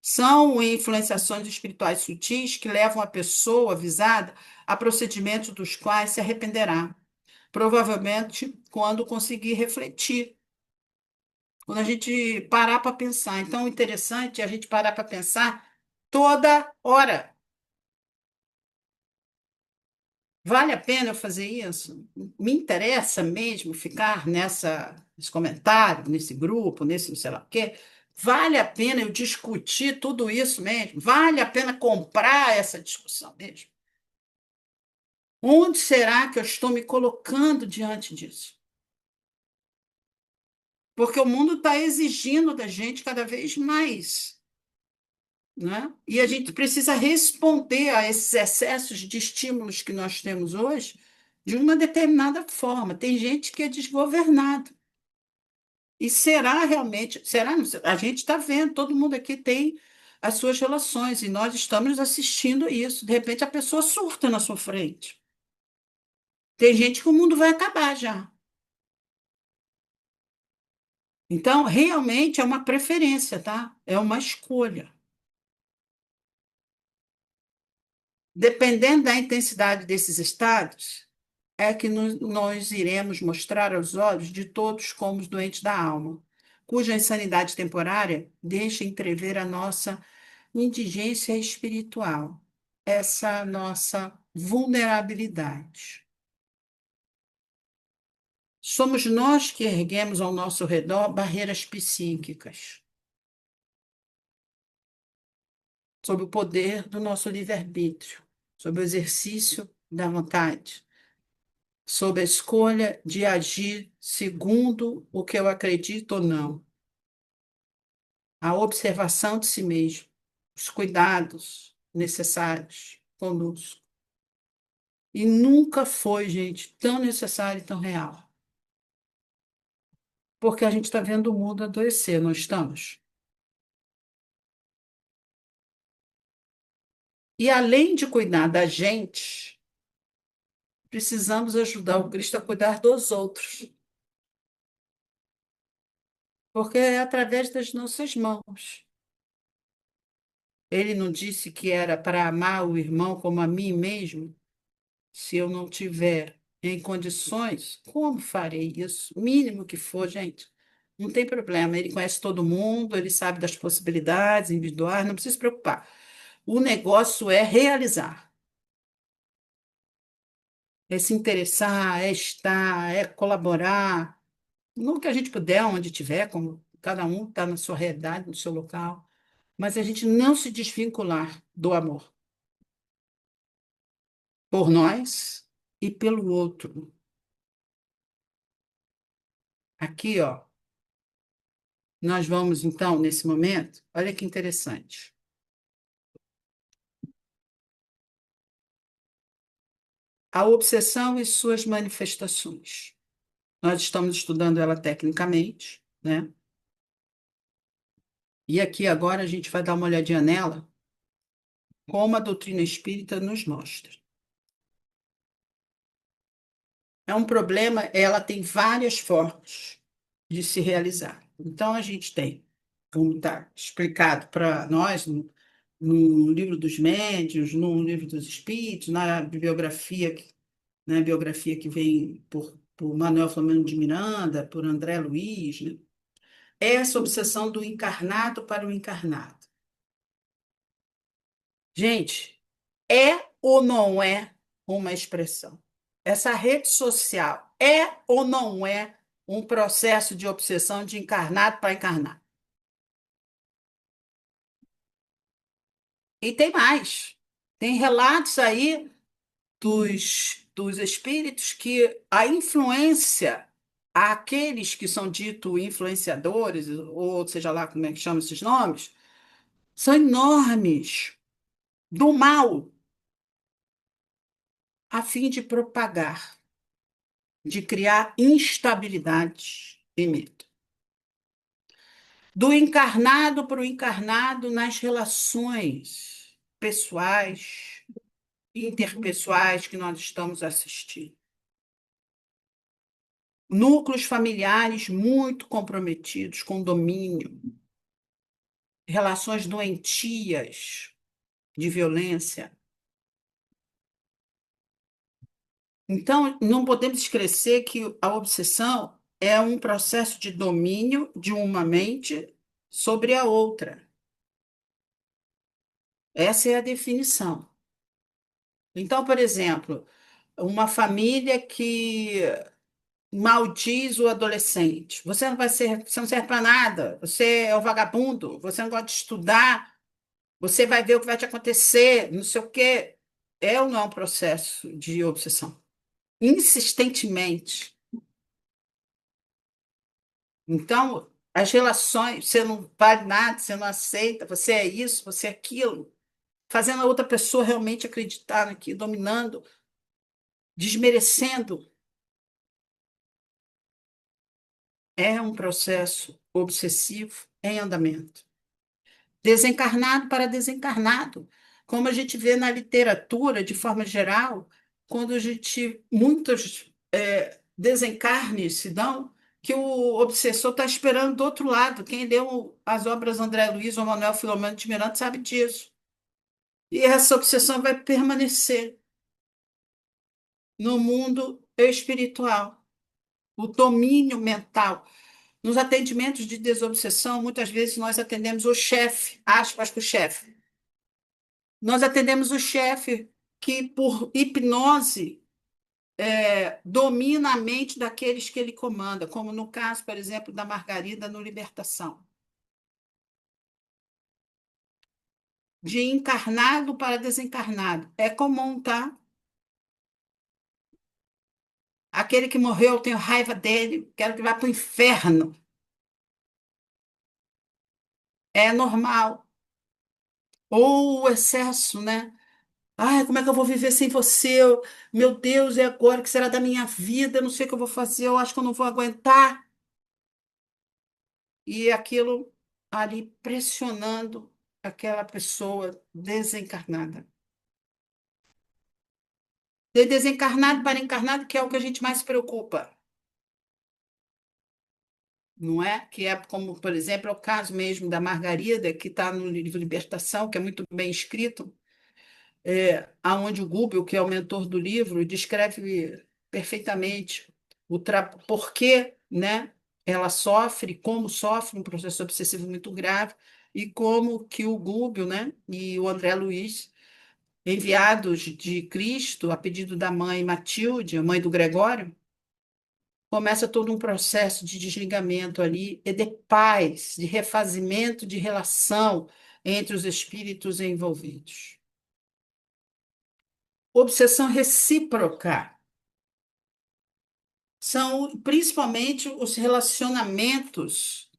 São influenciações espirituais sutis que levam a pessoa avisada a procedimentos dos quais se arrependerá, provavelmente quando conseguir refletir, quando a gente parar para pensar. Então, o interessante é a gente parar para pensar toda hora. Vale a pena eu fazer isso? Me interessa mesmo ficar nesse comentário, nesse grupo, nesse não sei lá o quê? Vale a pena eu discutir tudo isso mesmo? Vale a pena comprar essa discussão mesmo? Onde será que eu estou me colocando diante disso? Porque o mundo está exigindo da gente cada vez mais, né? E a gente precisa responder a esses excessos de estímulos que nós temos hoje de uma determinada forma. Tem gente que é desgovernado. E será realmente, será? A gente está vendo, todo mundo aqui tem as suas relações e nós estamos assistindo isso. De repente a pessoa surta na sua frente. Tem gente que o mundo vai acabar já. Então, realmente é uma preferência, tá? É uma escolha. Dependendo da intensidade desses estados, é que nós iremos mostrar aos olhos de todos como os doentes da alma, cuja insanidade temporária deixa entrever a nossa indigência espiritual, essa nossa vulnerabilidade. Somos nós que erguemos ao nosso redor barreiras psíquicas, sob o poder do nosso livre-arbítrio, sob o exercício da vontade, sob a escolha de agir segundo o que eu acredito ou não, a observação de si mesmo, os cuidados necessários conosco. E nunca foi, gente, tão necessário e tão real. Porque a gente está vendo o mundo adoecer, não estamos? E além de cuidar da gente, precisamos ajudar o Cristo a cuidar dos outros, porque é através das nossas mãos. Ele não disse que era para amar o irmão como a mim mesmo? Se eu não tiver em condições, como farei isso? Mínimo que for, gente. Não tem problema. Ele conhece todo mundo, ele sabe das possibilidades individuais, não precisa se preocupar. O negócio é realizar, é se interessar, é estar, é colaborar. No que a gente puder, onde tiver, como cada um está na sua realidade, no seu local, mas a gente não se desvincular do amor por nós e pelo outro. Aqui, ó, nós vamos então, nesse momento, olha que interessante. A obsessão e suas manifestações. Nós estamos estudando ela tecnicamente, né? E aqui agora a gente vai dar uma olhadinha nela, como a doutrina espírita nos mostra. É um problema, ela tem várias formas de se realizar. Então, a gente tem, como está explicado para nós no livro dos médiuns, no livro dos espíritos, na bibliografia, né, biografia que vem por Manuel Flamengo de Miranda, por André Luiz, né? É essa obsessão do encarnado para o encarnado. Gente, é ou não é uma expressão? Essa rede social é ou não é um processo de obsessão de encarnado para encarnado? E tem mais. Tem relatos aí dos espíritos que a influência àqueles que são ditos influenciadores, ou seja lá como é que chama esses nomes, são enormes, do mal, a fim de propagar, de criar instabilidade e medo. Do encarnado para o encarnado nas relações pessoais, interpessoais que nós estamos assistindo. Núcleos familiares muito comprometidos com domínio, relações doentias de violência. Então, não podemos esquecer que a obsessão é um processo de domínio de uma mente sobre a outra. Essa é a definição. Então, por exemplo, uma família que maldiz o adolescente. Você não vai ser, você não serve para nada, você é um vagabundo, você não gosta de estudar, você vai ver o que vai te acontecer, não sei o quê. É ou não é um processo de obsessão? Insistentemente. Então, as relações, você não vale nada, você não aceita, você é isso, você é aquilo, fazendo a outra pessoa realmente acreditar naquilo, dominando, desmerecendo. É um processo obsessivo em andamento. Desencarnado para desencarnado. Como a gente vê na literatura, de forma geral, quando a gente, muitos desencarnes se dão, que o obsessor está esperando do outro lado. Quem leu as obras André Luiz ou Manuel Filomeno de Miranda sabe disso. E essa obsessão vai permanecer no mundo espiritual, o domínio mental. Nos atendimentos de desobsessão, muitas vezes nós atendemos o chefe, aspas, para o chefe. Nós atendemos o chefe que, por hipnose, domina a mente daqueles que ele comanda, como no caso, por exemplo, da Margarida no Libertação. De encarnado para desencarnado. É comum, tá? Aquele que morreu, eu tenho raiva dele, quero que vá para o inferno. É normal. Ou o excesso, né? Ai, como é que eu vou viver sem você? Meu Deus, e agora? O que será da minha vida? Eu não sei o que eu vou fazer, eu acho que eu não vou aguentar. E aquilo ali pressionando aquela pessoa desencarnada. De desencarnado para encarnado, que é o que a gente mais se preocupa, não é? Que é como, por exemplo, é o caso mesmo da Margarida, que está no livro Libertação, que é muito bem escrito, aonde o Gubbel, que é o mentor do livro, descreve perfeitamente porquê, né, ela sofre, como sofre um processo obsessivo muito grave, e como que o Gubbel, né, e o André Luiz, enviados de Cristo, a pedido da mãe Matilde, a mãe do Gregório, começa todo um processo de desligamento ali e de paz, de refazimento de relação entre os espíritos envolvidos. Obsessão recíproca são principalmente os relacionamentos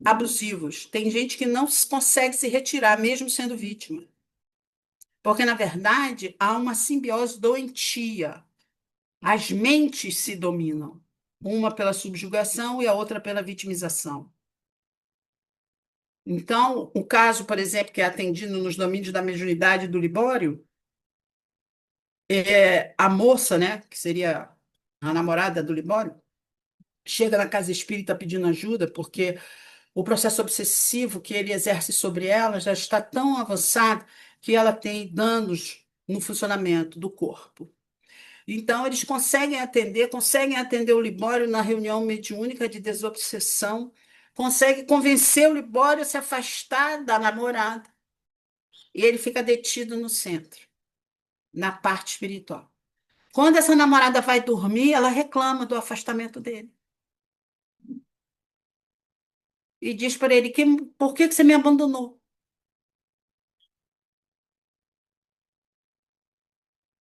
abusivos. Tem gente que não consegue se retirar, mesmo sendo vítima. Porque, na verdade, há uma simbiose doentia. As mentes se dominam, uma pela subjugação e a outra pela vitimização. Então, o caso, por exemplo, que é atendido nos domínios da mediunidade do Libório, é a moça, né, que seria a namorada do Libório, chega na casa espírita pedindo ajuda, porque o processo obsessivo que ele exerce sobre ela já está tão avançado que ela tem danos no funcionamento do corpo. Então, eles conseguem atender o Libório na reunião mediúnica de desobsessão, conseguem convencer o Libório a se afastar da namorada, e ele fica detido no centro, na parte espiritual. Quando essa namorada vai dormir, ela reclama do afastamento dele. E diz para ele, por que você me abandonou?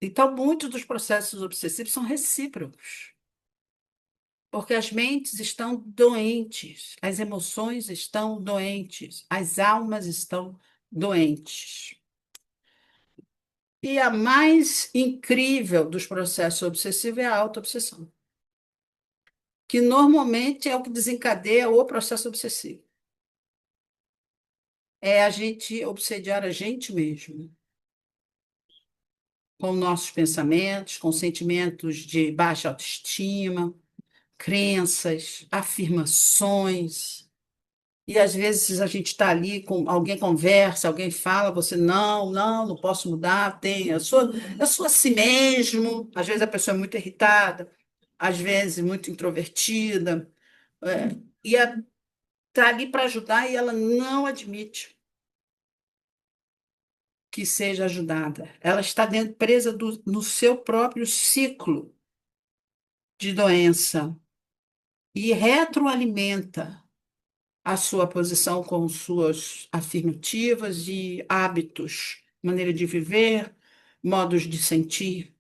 Então, muitos dos processos obsessivos são recíprocos, porque as mentes estão doentes, as emoções estão doentes, as almas estão doentes. E a mais incrível dos processos obsessivos é a autoobsessão, que normalmente é o que desencadeia o processo obsessivo. É a gente obsediar a gente mesmo, com nossos pensamentos, com sentimentos de baixa autoestima, crenças, afirmações. E às vezes a gente está ali, com alguém conversa, alguém fala, você não posso mudar, eu sou assim mesmo. Às vezes a pessoa é muito irritada, às vezes muito introvertida, e está ali para ajudar e ela não admite que seja ajudada. Ela está presa no seu próprio ciclo de doença e retroalimenta a sua posição com suas afirmativas e hábitos, maneira de viver, modos de sentir.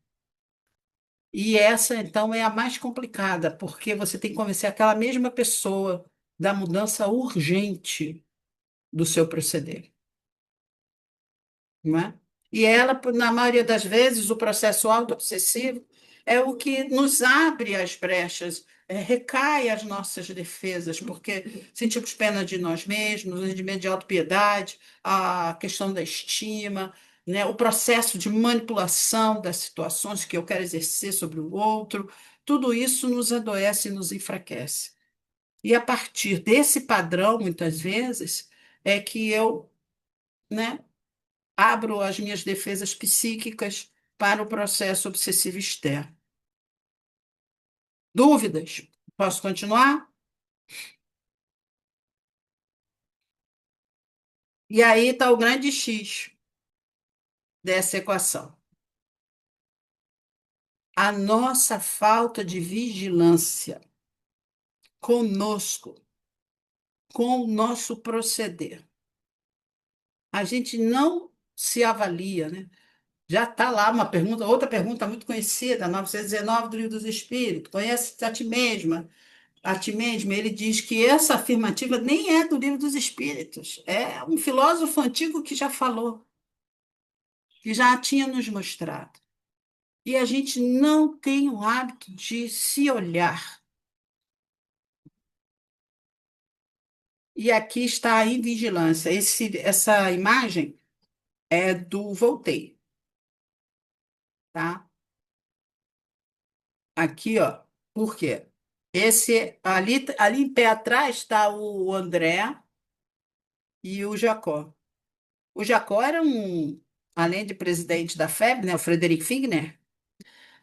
E essa, então, é a mais complicada, porque você tem que convencer aquela mesma pessoa da mudança urgente do seu proceder, não é? E ela, na maioria das vezes, o processo auto-obsessivo é o que nos abre as brechas, recai as nossas defesas, porque sentimos pena de nós mesmos, o rendimento de autopiedade, a questão da estima, né, o processo de manipulação das situações que eu quero exercer sobre o outro, tudo isso nos adoece e nos enfraquece. E a partir desse padrão, muitas vezes, é que eu, né, abro as minhas defesas psíquicas para o processo obsessivo externo. Dúvidas? Posso continuar? E aí está o grande X dessa equação. A nossa falta de vigilância conosco, com o nosso proceder. A gente não se avalia, né? Já está lá uma pergunta, outra pergunta muito conhecida, 919 do Livro dos Espíritos. Conhece a ti mesma? A ti mesmo, ele diz que essa afirmativa nem é do Livro dos Espíritos, é um filósofo antigo que já falou, que já tinha nos mostrado. E a gente não tem o hábito de se olhar. E aqui está a invigilância. Essa imagem é do Voltaire, tá? aqui, ó. Por quê? Esse ali em pé atrás está o André e o Jacó. O Jacó era além de presidente da FEB, né, o Frederic Figner,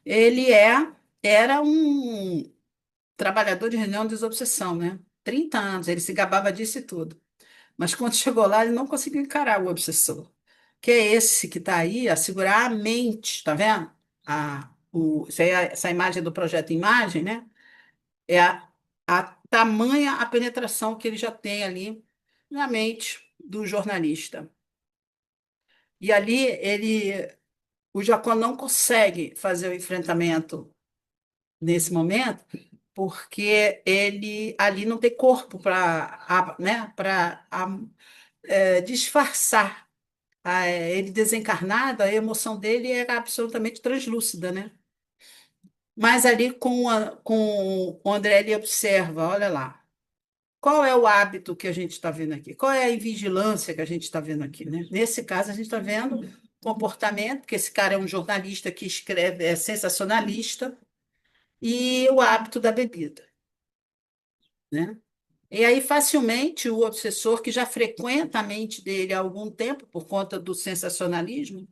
ele era um trabalhador de reunião de desobsessão, né? 30 anos, ele se gabava disso e tudo. Mas quando chegou lá, ele não conseguiu encarar o obsessor, que é esse que está aí, a segurar a mente, tá vendo? Essa imagem do projeto Imagem, né? É a tamanha a penetração que ele já tem ali na mente do jornalista. E ali o Jacó não consegue fazer o enfrentamento nesse momento, porque ele ali não tem corpo para, né, para disfarçar. Ele desencarnado, a emoção dele era absolutamente translúcida, né? Mas ali com o André, ele observa, olha lá, qual é o hábito que a gente está vendo aqui? Qual é a vigilância que a gente está vendo aqui, né? Nesse caso, a gente está vendo comportamento, que esse cara é um jornalista que escreve, é sensacionalista, e o hábito da bebida, né? E aí, facilmente, o obsessor, que já frequenta a mente dele há algum tempo, por conta do sensacionalismo,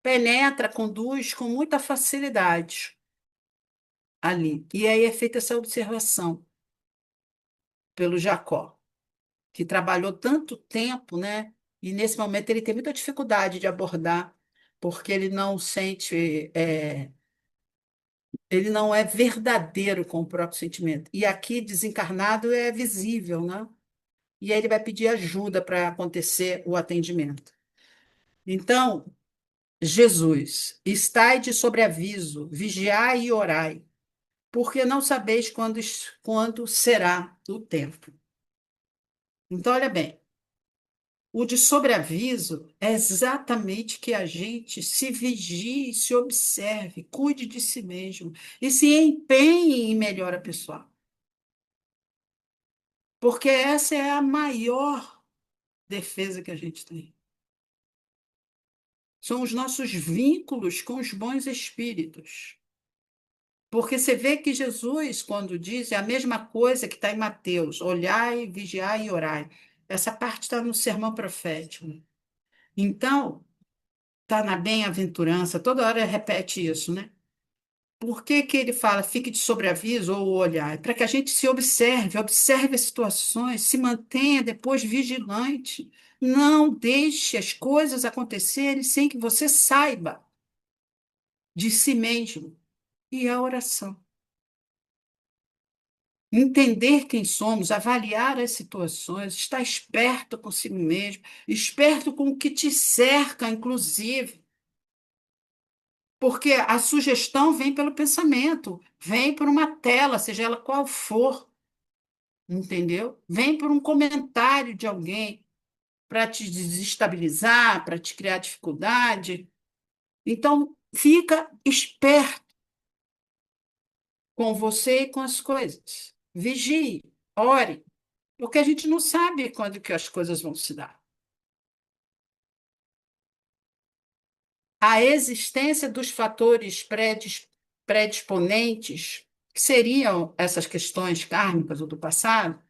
penetra, conduz com muita facilidade ali. E aí é feita essa observação pelo Jacó, que trabalhou tanto tempo, né? E nesse momento ele tem muita dificuldade de abordar, porque ele não sente, ele não é verdadeiro com o próprio sentimento. E aqui, desencarnado, é visível, né? E aí ele vai pedir ajuda para acontecer o atendimento. Então, Jesus, estai de sobreaviso, vigiai e orai, porque não sabeis quando será o tempo. Então, olha bem, o de sobreaviso é exatamente que a gente se vigie, se observe, cuide de si mesmo e se empenhe em melhora pessoal. Porque essa é a maior defesa que a gente tem. São os nossos vínculos com os bons espíritos. Porque você vê que Jesus, quando diz, é a mesma coisa que está em Mateus: olhai, vigiai e orai. Essa parte está no sermão profético. Então, está na bem-aventurança, toda hora repete isso, né? Por que que ele fala, fique de sobreaviso ou olhar? É para que a gente se observe, observe as situações, se mantenha depois vigilante. Não deixe as coisas acontecerem sem que você saiba de si mesmo. E a oração. Entender quem somos, avaliar as situações, estar esperto consigo mesmo, esperto com o que te cerca, inclusive. Porque a sugestão vem pelo pensamento, vem por uma tela, seja ela qual for, entendeu? Vem por um comentário de alguém para te desestabilizar, para te criar dificuldade. Então, fica esperto com você e com as coisas. Vigie, ore, porque a gente não sabe quando que as coisas vão se dar. A existência dos fatores predisponentes, que seriam essas questões kármicas ou do passado,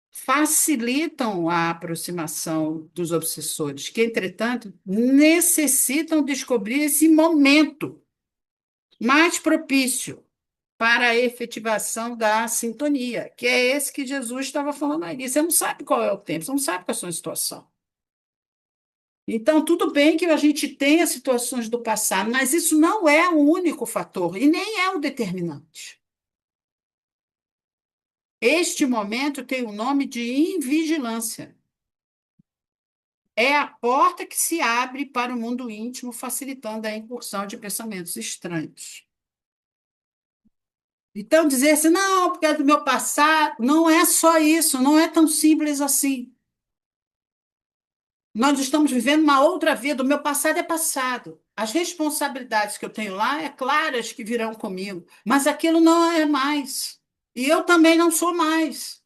facilitam a aproximação dos obsessores, que, entretanto, necessitam descobrir esse momento mais propício para a efetivação da sintonia, que é esse que Jesus estava falando aí. Você não sabe qual é o tempo, você não sabe qual é a sua situação. Então, tudo bem que a gente tenha situações do passado, mas isso não é o único fator e nem é o determinante. Este momento tem o nome de invigilância. É a porta que se abre para o mundo íntimo, facilitando a incursão de pensamentos estranhos. Então, dizer assim, não, porque é do meu passado, não é só isso, não é tão simples assim. Nós estamos vivendo uma outra vida, o meu passado é passado. As responsabilidades que eu tenho lá, é claras que virão comigo, mas aquilo não é mais. E eu também não sou mais.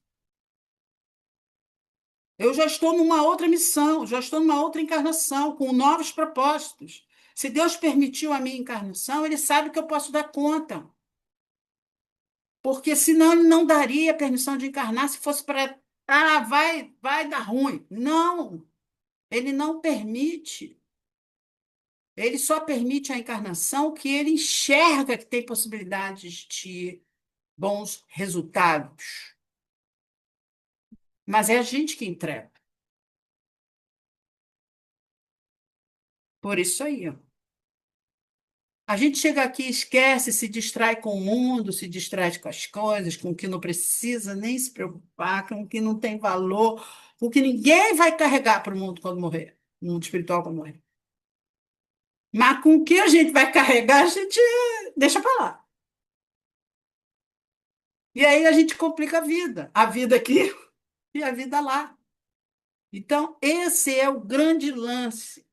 Eu já estou numa outra missão, já estou numa outra encarnação, com novos propósitos. Se Deus permitiu a minha encarnação, Ele sabe que eu posso dar conta. porque senão ele não daria permissão de encarnar se fosse para, vai dar ruim. Não, ele não permite. Ele só permite a encarnação que ele enxerga que tem possibilidades de bons resultados. Mas é a gente que entrega. Por isso aí, ó. A gente chega aqui, esquece, se distrai com o mundo, se distrai com as coisas, com o que não precisa nem se preocupar, com o que não tem valor, com o que ninguém vai carregar para o mundo quando morrer, no mundo espiritual quando morrer. Mas com o que a gente vai carregar, a gente deixa para lá. E aí a gente complica a vida aqui e a vida lá. Então, esse é o grande lance.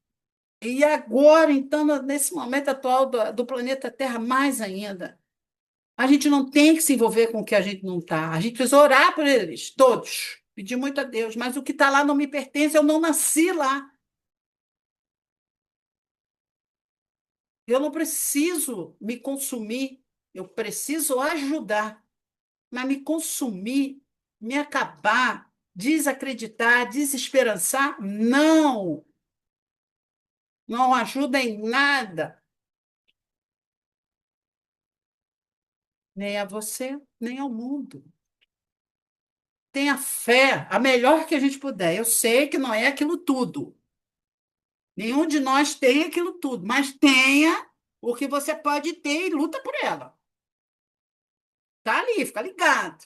E agora, então, nesse momento atual do planeta Terra, mais ainda. A gente não tem que se envolver com o que a gente não está. A gente precisa orar por eles, todos. Pedir muito a Deus, mas o que está lá não me pertence, eu não nasci lá. Eu não preciso me consumir, eu preciso ajudar. Mas me consumir, me acabar, desacreditar, desesperançar, não. Não ajuda em nada, nem a você, nem ao mundo. Tenha fé, a melhor que a gente puder. Eu sei que não é aquilo tudo. Nenhum de nós tem aquilo tudo, mas tenha o que você pode ter e luta por ela. Tá ali, fica ligado.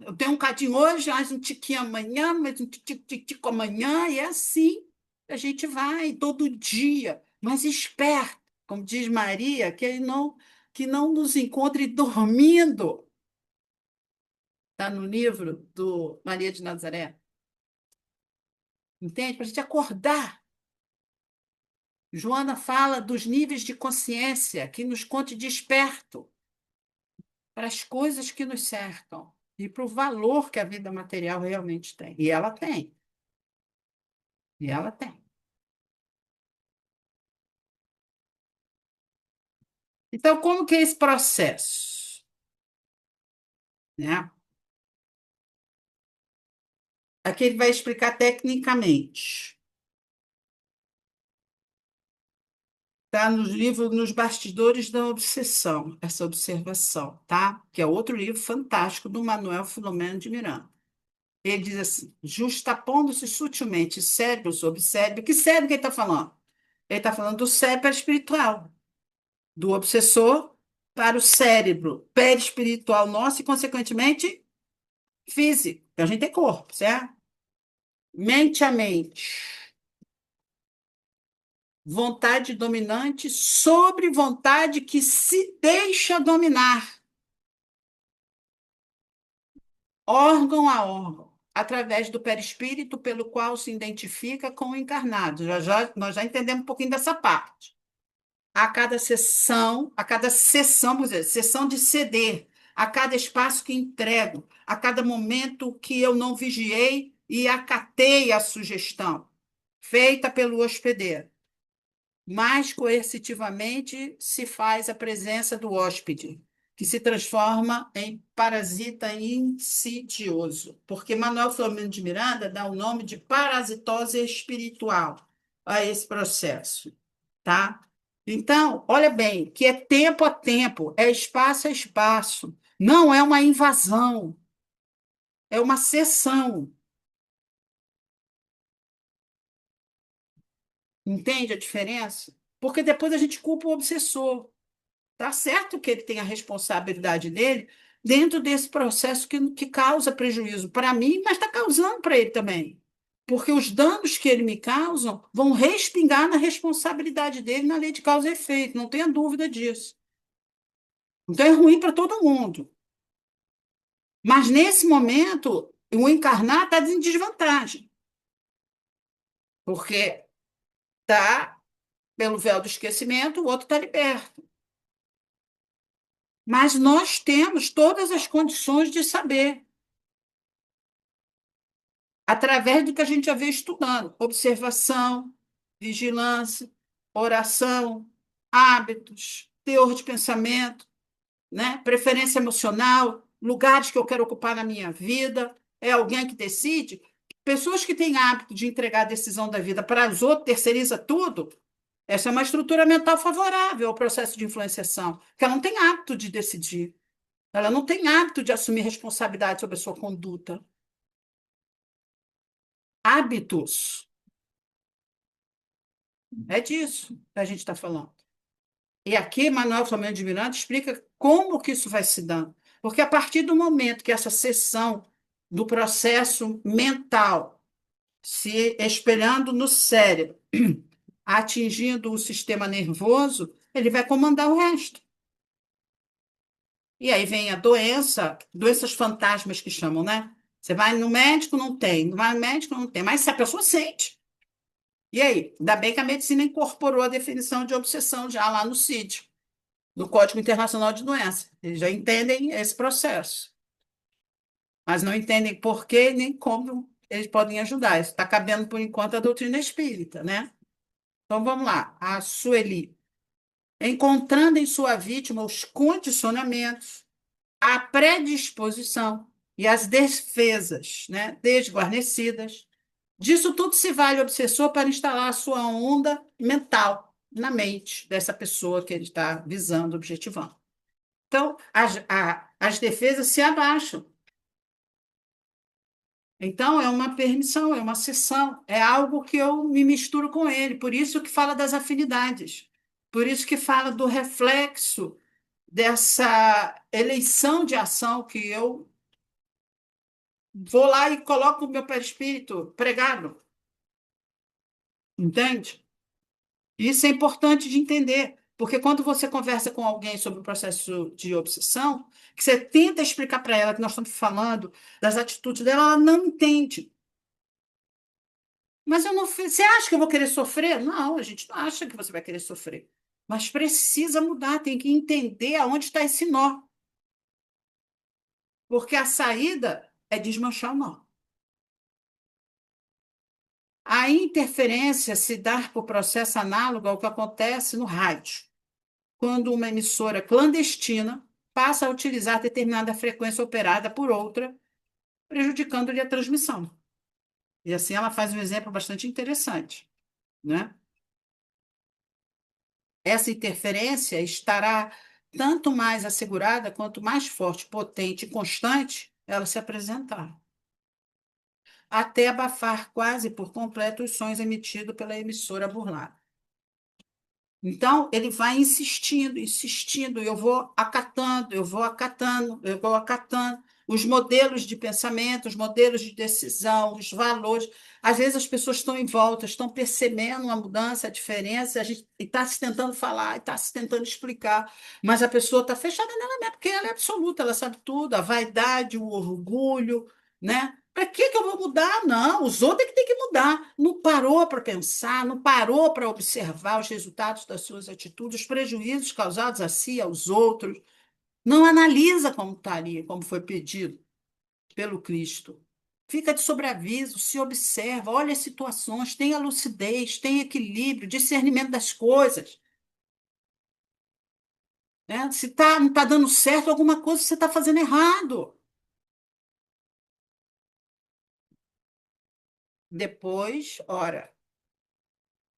Eu tenho um cadinho hoje, mais um tiquinho amanhã, mais um tico amanhã, e é assim a gente vai todo dia, mas esperto, como diz Maria, que não nos encontre dormindo. Está no livro do Maria de Nazaré. Entende? Para a gente acordar. Joana fala dos níveis de consciência que nos conte desperto para as coisas que nos cercam e para o valor que a vida material realmente tem. E ela tem. E ela tem. Então, como que é esse processo? Né? Aqui ele vai explicar tecnicamente. Está no livro Nos Bastidores da Obsessão, essa observação, tá? Que é outro livro fantástico do Manuel Filomeno de Miranda. Ele diz assim: justapondo-se sutilmente cérebro sobre cérebro. Que cérebro que ele está falando? Ele está falando do cérebro espiritual, do obsessor para o cérebro perispiritual nosso e, consequentemente, físico. A gente tem corpo, certo? Mente a mente. Vontade dominante sobre vontade que se deixa dominar. Órgão a órgão, através do perispírito pelo qual se identifica com o encarnado. Nós já entendemos um pouquinho dessa parte. A cada sessão, vamos dizer, sessão de ceder, a cada espaço que entrego, a cada momento que eu não vigiei e acatei a sugestão feita pelo hospedeiro. Mais coercitivamente se faz a presença do hóspede, que se transforma em parasita insidioso, porque Manuel Filomeno de Miranda dá o nome de parasitose espiritual a esse processo, tá? Então, olha bem, que é tempo a tempo, é espaço a espaço, não é uma invasão, é uma cessão. Entende a diferença? Porque depois a gente culpa o obsessor. Tá certo que ele tem a responsabilidade dele dentro desse processo que causa prejuízo para mim, mas está causando para ele também. Porque os danos que ele me causam vão respingar na responsabilidade dele na lei de causa e efeito, não tenha dúvida disso. Então é ruim para todo mundo. Mas nesse momento, o encarnar está em desvantagem, porque está pelo véu do esquecimento, o outro está liberto. Mas nós temos todas as condições de saber, através do que a gente já veio estudando: observação, vigilância, oração, hábitos, teor de pensamento, né? Preferência emocional. lugares que eu quero ocupar na minha vida, é alguém que decide. Pessoas que têm hábito de entregar a decisão da vida para os outros, terceiriza tudo, essa é uma estrutura mental favorável ao processo de influenciação, porque ela não tem hábito de decidir, ela não tem hábito de assumir responsabilidade sobre a sua conduta. Hábitos, é disso que a gente está falando. E aqui, Manuel Flamengo de Miranda explica como que isso vai se dando. Porque a partir do momento que essa seção do processo mental se espelhando no cérebro, atingindo o sistema nervoso, ele vai comandar o resto. E aí vem a doença, doenças fantasmas que chamam, né? Você vai no médico, não tem. Não vai no médico, não tem. Mas se a pessoa sente. E aí? Ainda bem que a medicina incorporou a definição de obsessão já lá no CID, no Código Internacional de Doenças. Eles já entendem esse processo, mas não entendem por quê nem como eles podem ajudar. Isso está cabendo, por enquanto, a doutrina espírita, né? Então, vamos lá. A Sueli. Encontrando em sua vítima os condicionamentos, a predisposição e as defesas, né, desguarnecidas. Disso tudo se vale o obsessor para instalar a sua onda mental na mente dessa pessoa que ele está visando, objetivando. Então, as defesas se abaixam. Então, é uma permissão, é uma cessão, é algo que eu me misturo com ele. Por isso que fala das afinidades. Por isso que fala do reflexo dessa eleição de ação que eu vou lá e coloco o meu perispírito pregado. Entende? Isso é importante de entender, porque quando você conversa com alguém sobre o processo de obsessão, que você tenta explicar para ela que nós estamos falando das atitudes dela, ela não entende. Mas eu não fiz. Você acha que eu vou querer sofrer? Não, a gente não acha que você vai querer sofrer. Mas precisa mudar, tem que entender aonde está esse nó. Porque a saída é desmanchar o nó. A interferência se dá por processo análogo ao que acontece no rádio, quando uma emissora clandestina passa a utilizar determinada frequência operada por outra, prejudicando-lhe a transmissão. E assim ela faz um exemplo bastante interessante, né? Essa interferência estará tanto mais assegurada quanto mais forte, potente e constante ela se apresentar, até abafar quase por completo os sons emitidos pela emissora burlada. Então, ele vai insistindo, insistindo, eu vou acatando, eu vou acatando, eu vou acatando os modelos de pensamento, os modelos de decisão, os valores. Às vezes as pessoas estão em volta, estão percebendo uma mudança, a diferença, a gente está se tentando falar, está se tentando explicar, mas a pessoa está fechada nela mesma, porque ela é absoluta, ela sabe tudo, a vaidade, o orgulho, né? Para que eu vou mudar? Não, os outros é que tem que mudar. Não parou para pensar, não parou para observar os resultados das suas atitudes, os prejuízos causados a si, aos outros. Não analisa como está ali, como foi pedido pelo Cristo. Fica de sobreaviso, se observa, olha as situações, tenha lucidez, tenha equilíbrio, discernimento das coisas. Né? Se não está dando certo, alguma coisa você está fazendo errado. Depois, ora,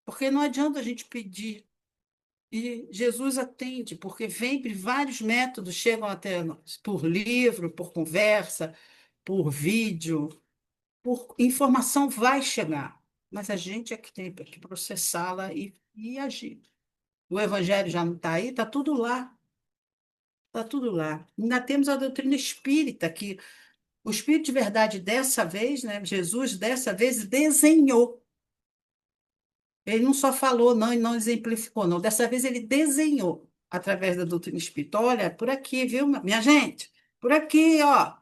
porque não adianta a gente pedir. E Jesus atende, porque vem vários métodos chegam até nós, por livro, por conversa, por vídeo, por informação vai chegar, mas a gente é que tem que processá-la e agir. O evangelho já não está aí, está tudo lá, está tudo lá. Ainda temos a doutrina espírita, que o Espírito de Verdade dessa vez, né, Jesus dessa vez desenhou. Ele não só falou, não, e não exemplificou, não. Dessa vez ele desenhou através da doutrina espírita. Olha, por aqui, viu, minha gente? Por aqui, ó.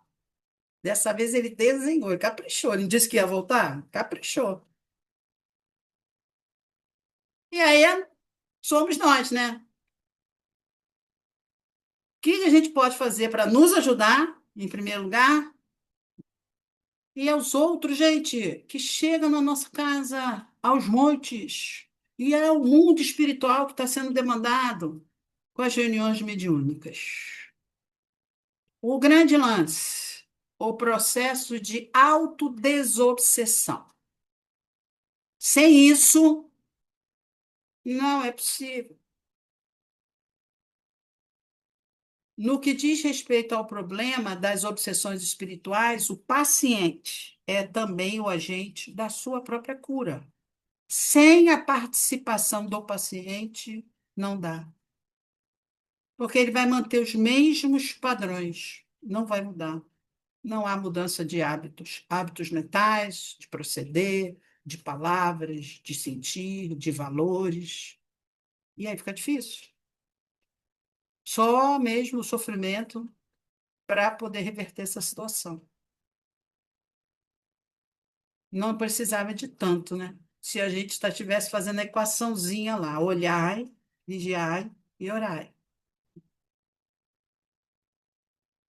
Dessa vez ele desenhou, ele caprichou. Ele não disse que ia voltar? Caprichou. E aí somos nós, né? O que a gente pode fazer para nos ajudar, em primeiro lugar, e aos outros, gente, que chegam na nossa casa, aos montes, e é o mundo espiritual que está sendo demandado com as reuniões mediúnicas. O grande lance, o processo de autodesobsessão. Sem isso, não é possível. No que diz respeito ao problema das obsessões espirituais, o paciente é também o agente da sua própria cura. Sem a participação do paciente, não dá. Porque ele vai manter os mesmos padrões, não vai mudar. Não há mudança de hábitos, hábitos mentais, de proceder, de palavras, de sentir, de valores. E aí fica difícil. Só mesmo o sofrimento para poder reverter essa situação. Não precisava de tanto, né? Se a gente estivesse fazendo a equaçãozinha lá, olhai, vigiai e orai.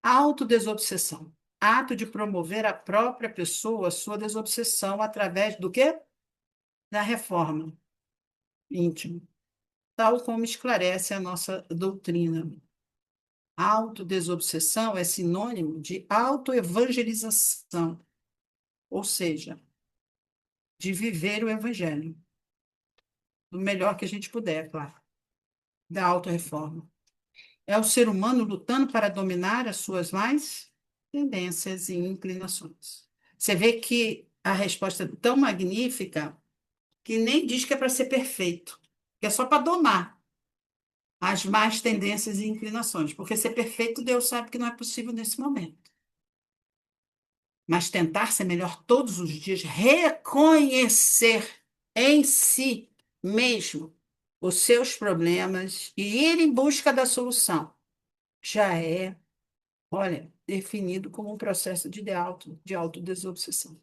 Autodesobsessão. Ato de promover a própria pessoa, a sua desobsessão, através do quê? Da reforma íntima, tal como esclarece a nossa doutrina. Autodesobsessão é sinônimo de autoevangelização, ou seja, de viver o evangelho, do melhor que a gente puder, claro, da autorreforma. É o ser humano lutando para dominar as suas mais tendências e inclinações. Você vê que a resposta é tão magnífica que nem diz que é para ser perfeito, que é só para domar as más tendências e inclinações, porque ser perfeito, Deus sabe que não é possível nesse momento. Mas tentar ser melhor todos os dias, reconhecer em si mesmo os seus problemas e ir em busca da solução, já é, olha, definido como um processo de autodesobsessão,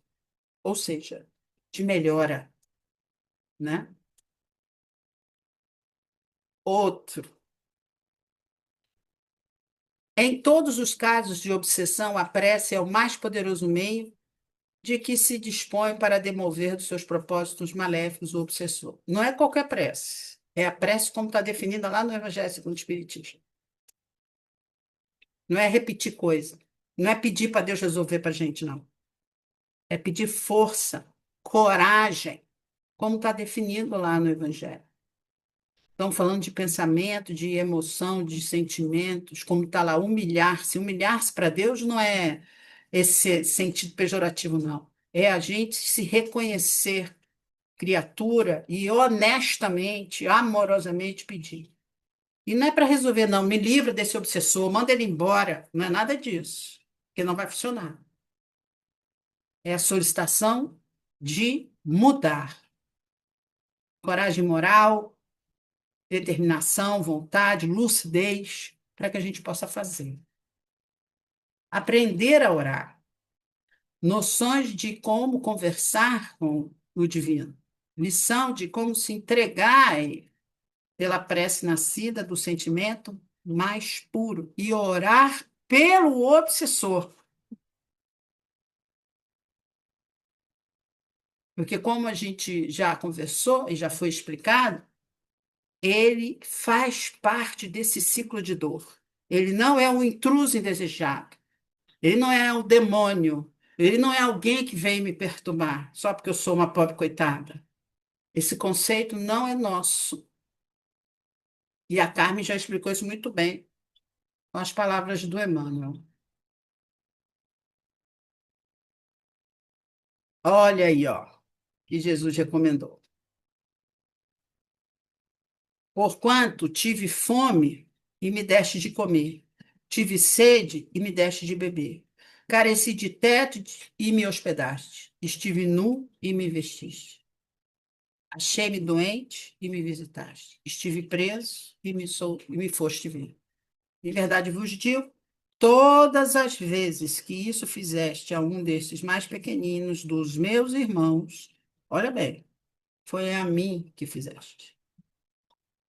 ou seja, de melhora, né? Outro. Em todos os casos de obsessão, a prece é o mais poderoso meio de que se dispõe para demover dos seus propósitos maléficos o obsessor. Não é qualquer prece. É a prece como está definida lá no Evangelho segundo o Espiritismo. Não é repetir coisa. Não é pedir para Deus resolver para a gente, não. É pedir força, coragem, como está definido lá no Evangelho. Estão falando de pensamento, de emoção, de sentimentos, como está lá, humilhar-se. Humilhar-se para Deus não é esse sentido pejorativo, não. É a gente se reconhecer criatura e honestamente, amorosamente pedir. E não é para resolver, não. Me livra desse obsessor, manda ele embora. Não é nada disso, porque não vai funcionar. É a solicitação de mudar. Coragem moral, determinação, vontade, lucidez, para que a gente possa fazer. Aprender a orar. Noções de como conversar com o divino. Lição de como se entregar a ele, pela prece nascida do sentimento mais puro e orar pelo obsessor. Porque, como a gente já conversou e já foi explicado, ele faz parte desse ciclo de dor. Ele não é um intruso indesejado. Ele não é o demônio. Ele não é alguém que vem me perturbar só porque eu sou uma pobre coitada. Esse conceito não é nosso. E a Carmen já explicou isso muito bem com as palavras do Emmanuel. Olha aí, ó, que Jesus recomendou. Porquanto tive fome e me deste de comer, tive sede e me deste de beber, careci de teto e me hospedaste, estive nu e me vestiste, achei-me doente e me visitaste, estive preso e me foste ver. Em verdade vos digo, todas as vezes que isso fizeste a um desses mais pequeninos dos meus irmãos, olha bem, foi a mim que fizeste.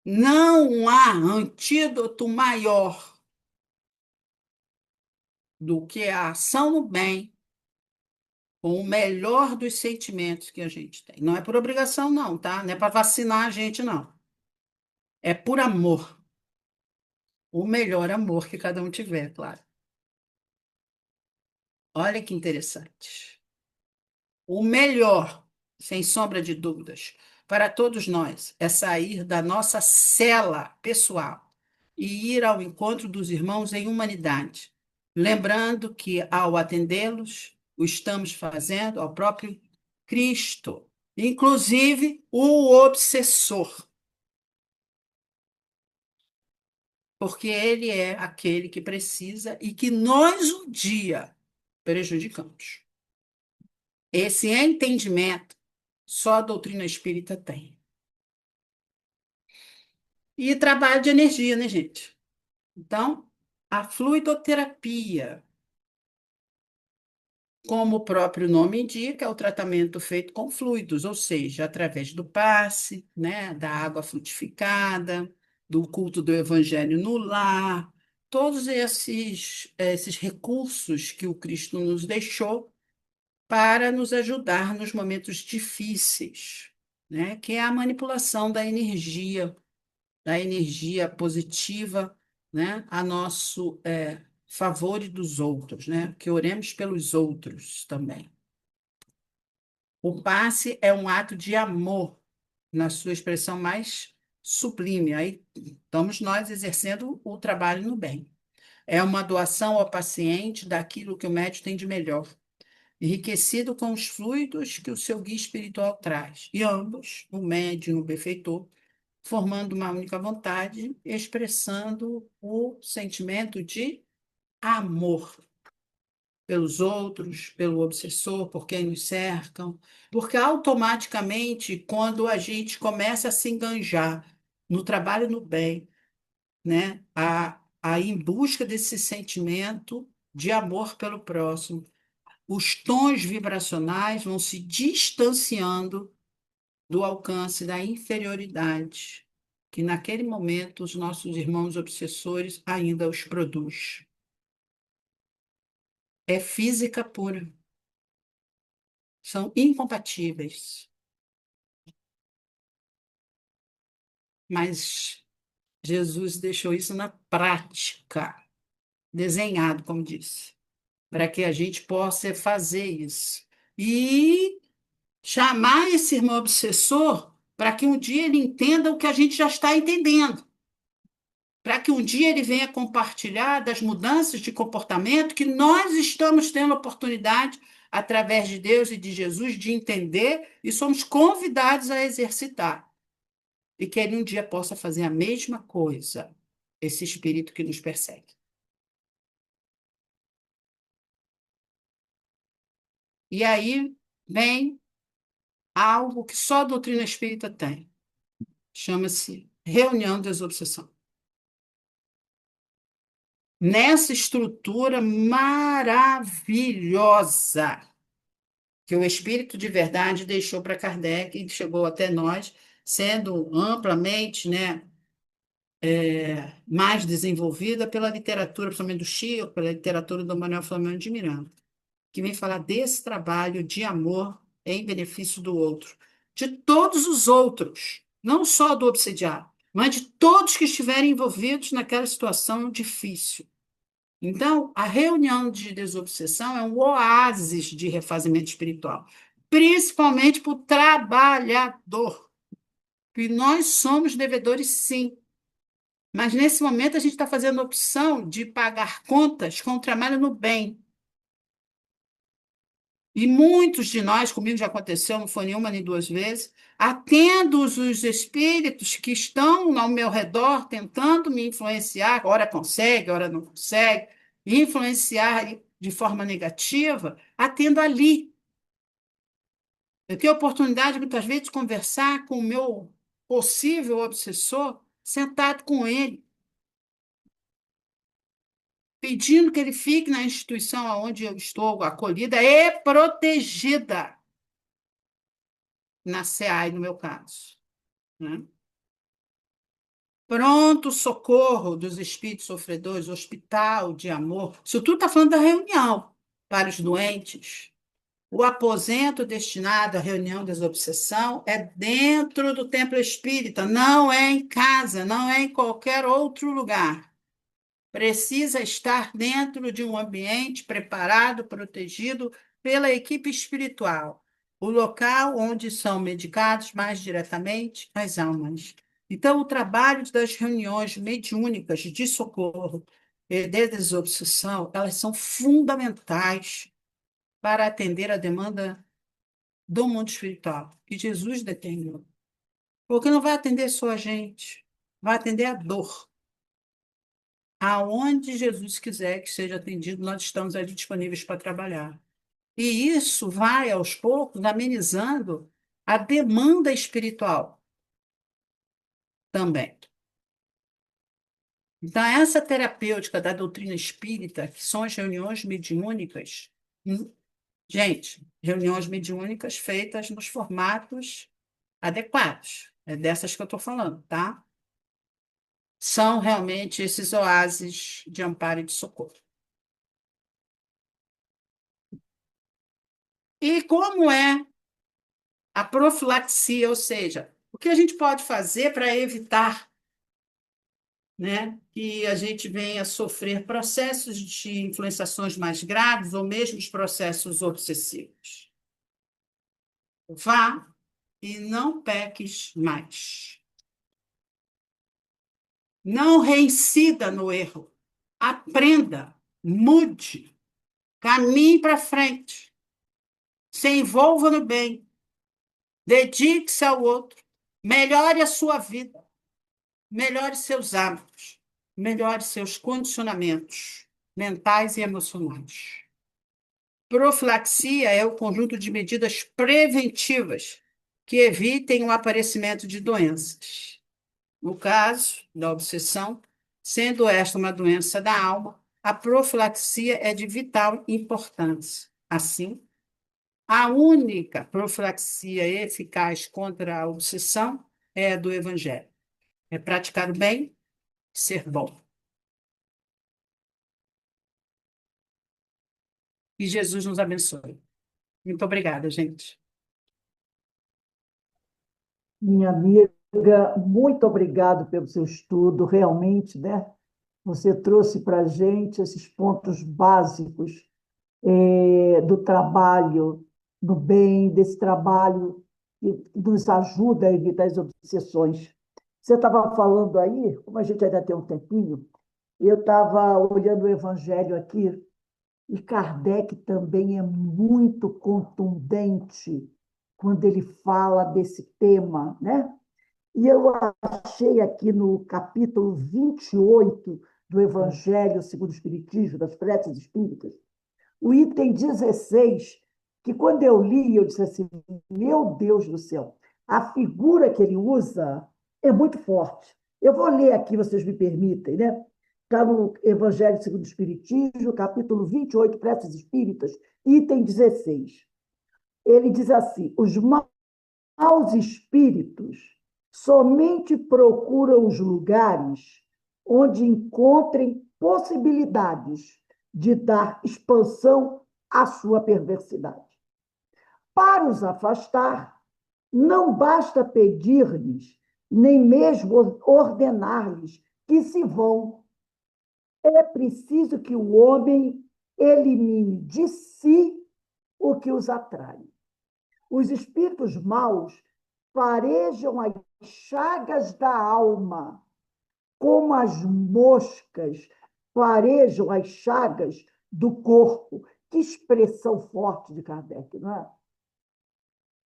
Não há antídoto maior do que a ação no bem com o melhor dos sentimentos que a gente tem. Não é por obrigação, não, tá? Não é para vacinar a gente, não. É por amor. O melhor amor que cada um tiver, claro. Olha que interessante. O melhor, sem sombra de dúvidas, para todos nós é sair da nossa cela pessoal e ir ao encontro dos irmãos em humanidade, lembrando que, ao atendê-los, o estamos fazendo ao próprio Cristo, inclusive o obsessor, porque ele é aquele que precisa e que nós um dia prejudicamos. Esse entendimento só a doutrina espírita tem. E trabalho de energia, né, gente? Então, a fluidoterapia, como o próprio nome indica, é o tratamento feito com fluidos, ou seja, através do passe, né, da água frutificada, do culto do evangelho no lar, todos esses recursos que o Cristo nos deixou para nos ajudar nos momentos difíceis, né, que é a manipulação da energia positiva, né, a nosso favor e dos outros, né, que oremos pelos outros também. O passe é um ato de amor na sua expressão mais sublime. Aí estamos nós exercendo o trabalho no bem. É uma doação ao paciente daquilo que o médico tem de melhor, enriquecido com os fluidos que o seu guia espiritual traz. E ambos, o médium e o benfeitor, formando uma única vontade, expressando o sentimento de amor pelos outros, pelo obsessor, por quem nos cercam, porque automaticamente, quando a gente começa a se enganjar no trabalho no bem, né, a ir em busca desse sentimento de amor pelo próximo, os tons vibracionais vão se distanciando do alcance da inferioridade, que naquele momento os nossos irmãos obsessores ainda os produz. É física pura. São incompatíveis. Mas Jesus deixou isso na prática, desenhado, como disse, para que a gente possa fazer isso. E chamar esse irmão obsessor para que um dia ele entenda o que a gente já está entendendo. Para que um dia ele venha compartilhar das mudanças de comportamento que nós estamos tendo a oportunidade, através de Deus e de Jesus, de entender e somos convidados a exercitar. E que ele um dia possa fazer a mesma coisa, esse espírito que nos persegue. E aí vem algo que só a doutrina espírita tem. Chama-se reunião de desobsessão. Nessa estrutura maravilhosa que o Espírito de Verdade deixou para Kardec e chegou até nós, sendo amplamente, né, mais desenvolvida pela literatura, principalmente do Chico, pela literatura do Manuel Flamengo de Miranda, que vem falar desse trabalho de amor em benefício do outro, de todos os outros, não só do obsediado, mas de todos que estiverem envolvidos naquela situação difícil. Então, a reunião de desobsessão é um oásis de refazimento espiritual, principalmente para o trabalhador, que nós somos devedores, sim. Mas, nesse momento, a gente está fazendo a opção de pagar contas com o trabalho no bem. E muitos de nós, comigo já aconteceu, não foi nenhuma nem duas vezes, atendo os espíritos que estão ao meu redor tentando me influenciar, ora consegue, ora não consegue, influenciar de forma negativa, atendo ali. Eu tenho a oportunidade, muitas vezes, de conversar com o meu possível obsessor, sentado com ele, pedindo que ele fique na instituição onde eu estou acolhida e protegida. Na CEAI, no meu caso, né? Pronto, socorro dos espíritos sofredores, hospital de amor. Isso tudo está falando da reunião para os doentes. O aposento destinado à reunião de desobsessão é dentro do templo espírita, não é em casa, não é em qualquer outro lugar. precisa estar dentro de um ambiente preparado, protegido pela equipe espiritual, o local onde são medicados mais diretamente as almas. Então, o trabalho das reuniões mediúnicas de socorro e de desobsessão, elas são fundamentais para atender a demanda do mundo espiritual, que Jesus determinou. Porque não vai atender só a gente, vai atender a dor. Aonde Jesus quiser que seja atendido, nós estamos ali disponíveis para trabalhar. E isso vai, aos poucos, amenizando a demanda espiritual também. Então, essa terapêutica da doutrina espírita, que são as reuniões mediúnicas, gente, reuniões mediúnicas feitas nos formatos adequados. É dessas que eu estou falando, tá? São realmente esses oásis de amparo e de socorro. E como é a profilaxia, ou seja, o que a gente pode fazer para evitar, né, que a gente venha sofrer processos de influenciações mais graves ou mesmo os processos obsessivos? Vá e não peques mais. Não reincida no erro. Aprenda, mude, caminhe para frente. Se envolva no bem. Dedique-se ao outro. Melhore a sua vida. Melhore seus hábitos. Melhore seus condicionamentos mentais e emocionais. Profilaxia é o conjunto de medidas preventivas que evitem o aparecimento de doenças. No caso da obsessão, sendo esta uma doença da alma, a profilaxia é de vital importância. Assim, a única profilaxia eficaz contra a obsessão é a do Evangelho. É praticar o bem, ser bom. E Jesus nos abençoe. Muito obrigada, gente. Minha amiga, muito obrigado pelo seu estudo, realmente, né? Você trouxe para a gente esses pontos básicos do trabalho, do bem, desse trabalho que nos ajuda a evitar as obsessões. Você estava falando aí, como a gente ainda tem um tempinho, eu estava olhando o Evangelho aqui, e Kardec também é muito contundente quando ele fala desse tema, né? E eu achei aqui no capítulo 28 do Evangelho segundo o Espiritismo, das preces espíritas, o item 16, que quando eu li, eu disse assim, meu Deus do céu, a figura que ele usa é muito forte. Eu vou ler aqui, vocês me permitem, né? Está no Evangelho segundo o Espiritismo, capítulo 28, preces espíritas, item 16. Ele diz assim, os maus espíritos somente procuram os lugares onde encontrem possibilidades de dar expansão à sua perversidade. Para os afastar, não basta pedir-lhes, nem mesmo ordenar-lhes que se vão. É preciso que o homem elimine de si o que os atrai. Os espíritos maus farejam as chagas da alma, como as moscas farejam as chagas do corpo. Que expressão forte de Kardec, não é?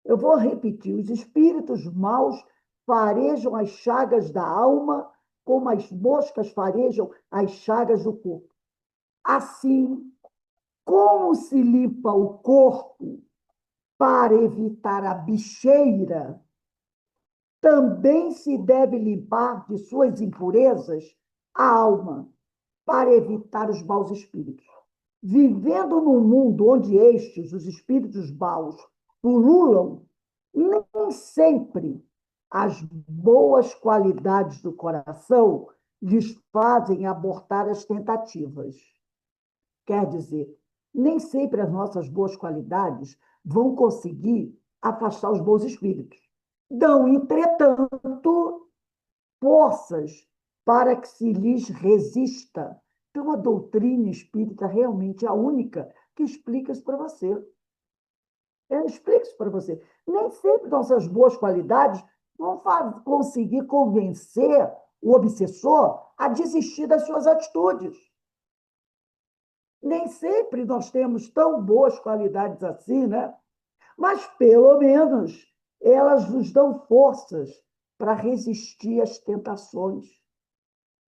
Eu vou repetir: os espíritos maus farejam as chagas da alma, como as moscas farejam as chagas do corpo. Assim, como se limpa o corpo para evitar a bicheira, também se deve limpar de suas impurezas a alma, para evitar os maus espíritos. Vivendo num mundo onde estes, os espíritos maus, pululam, nem sempre as boas qualidades do coração lhes fazem abortar as tentativas. Quer dizer, nem sempre as nossas boas qualidades vão conseguir afastar os bons espíritos. Dão, entretanto, forças para que se lhes resista Então, a doutrina espírita realmente é a única que explica isso para você. Ela explica isso para você. Nem sempre nossas boas qualidades vão conseguir convencer o obsessor a desistir das suas atitudes. Nem sempre nós temos tão boas qualidades assim, né? Mas, pelo menos, elas nos dão forças para resistir às tentações.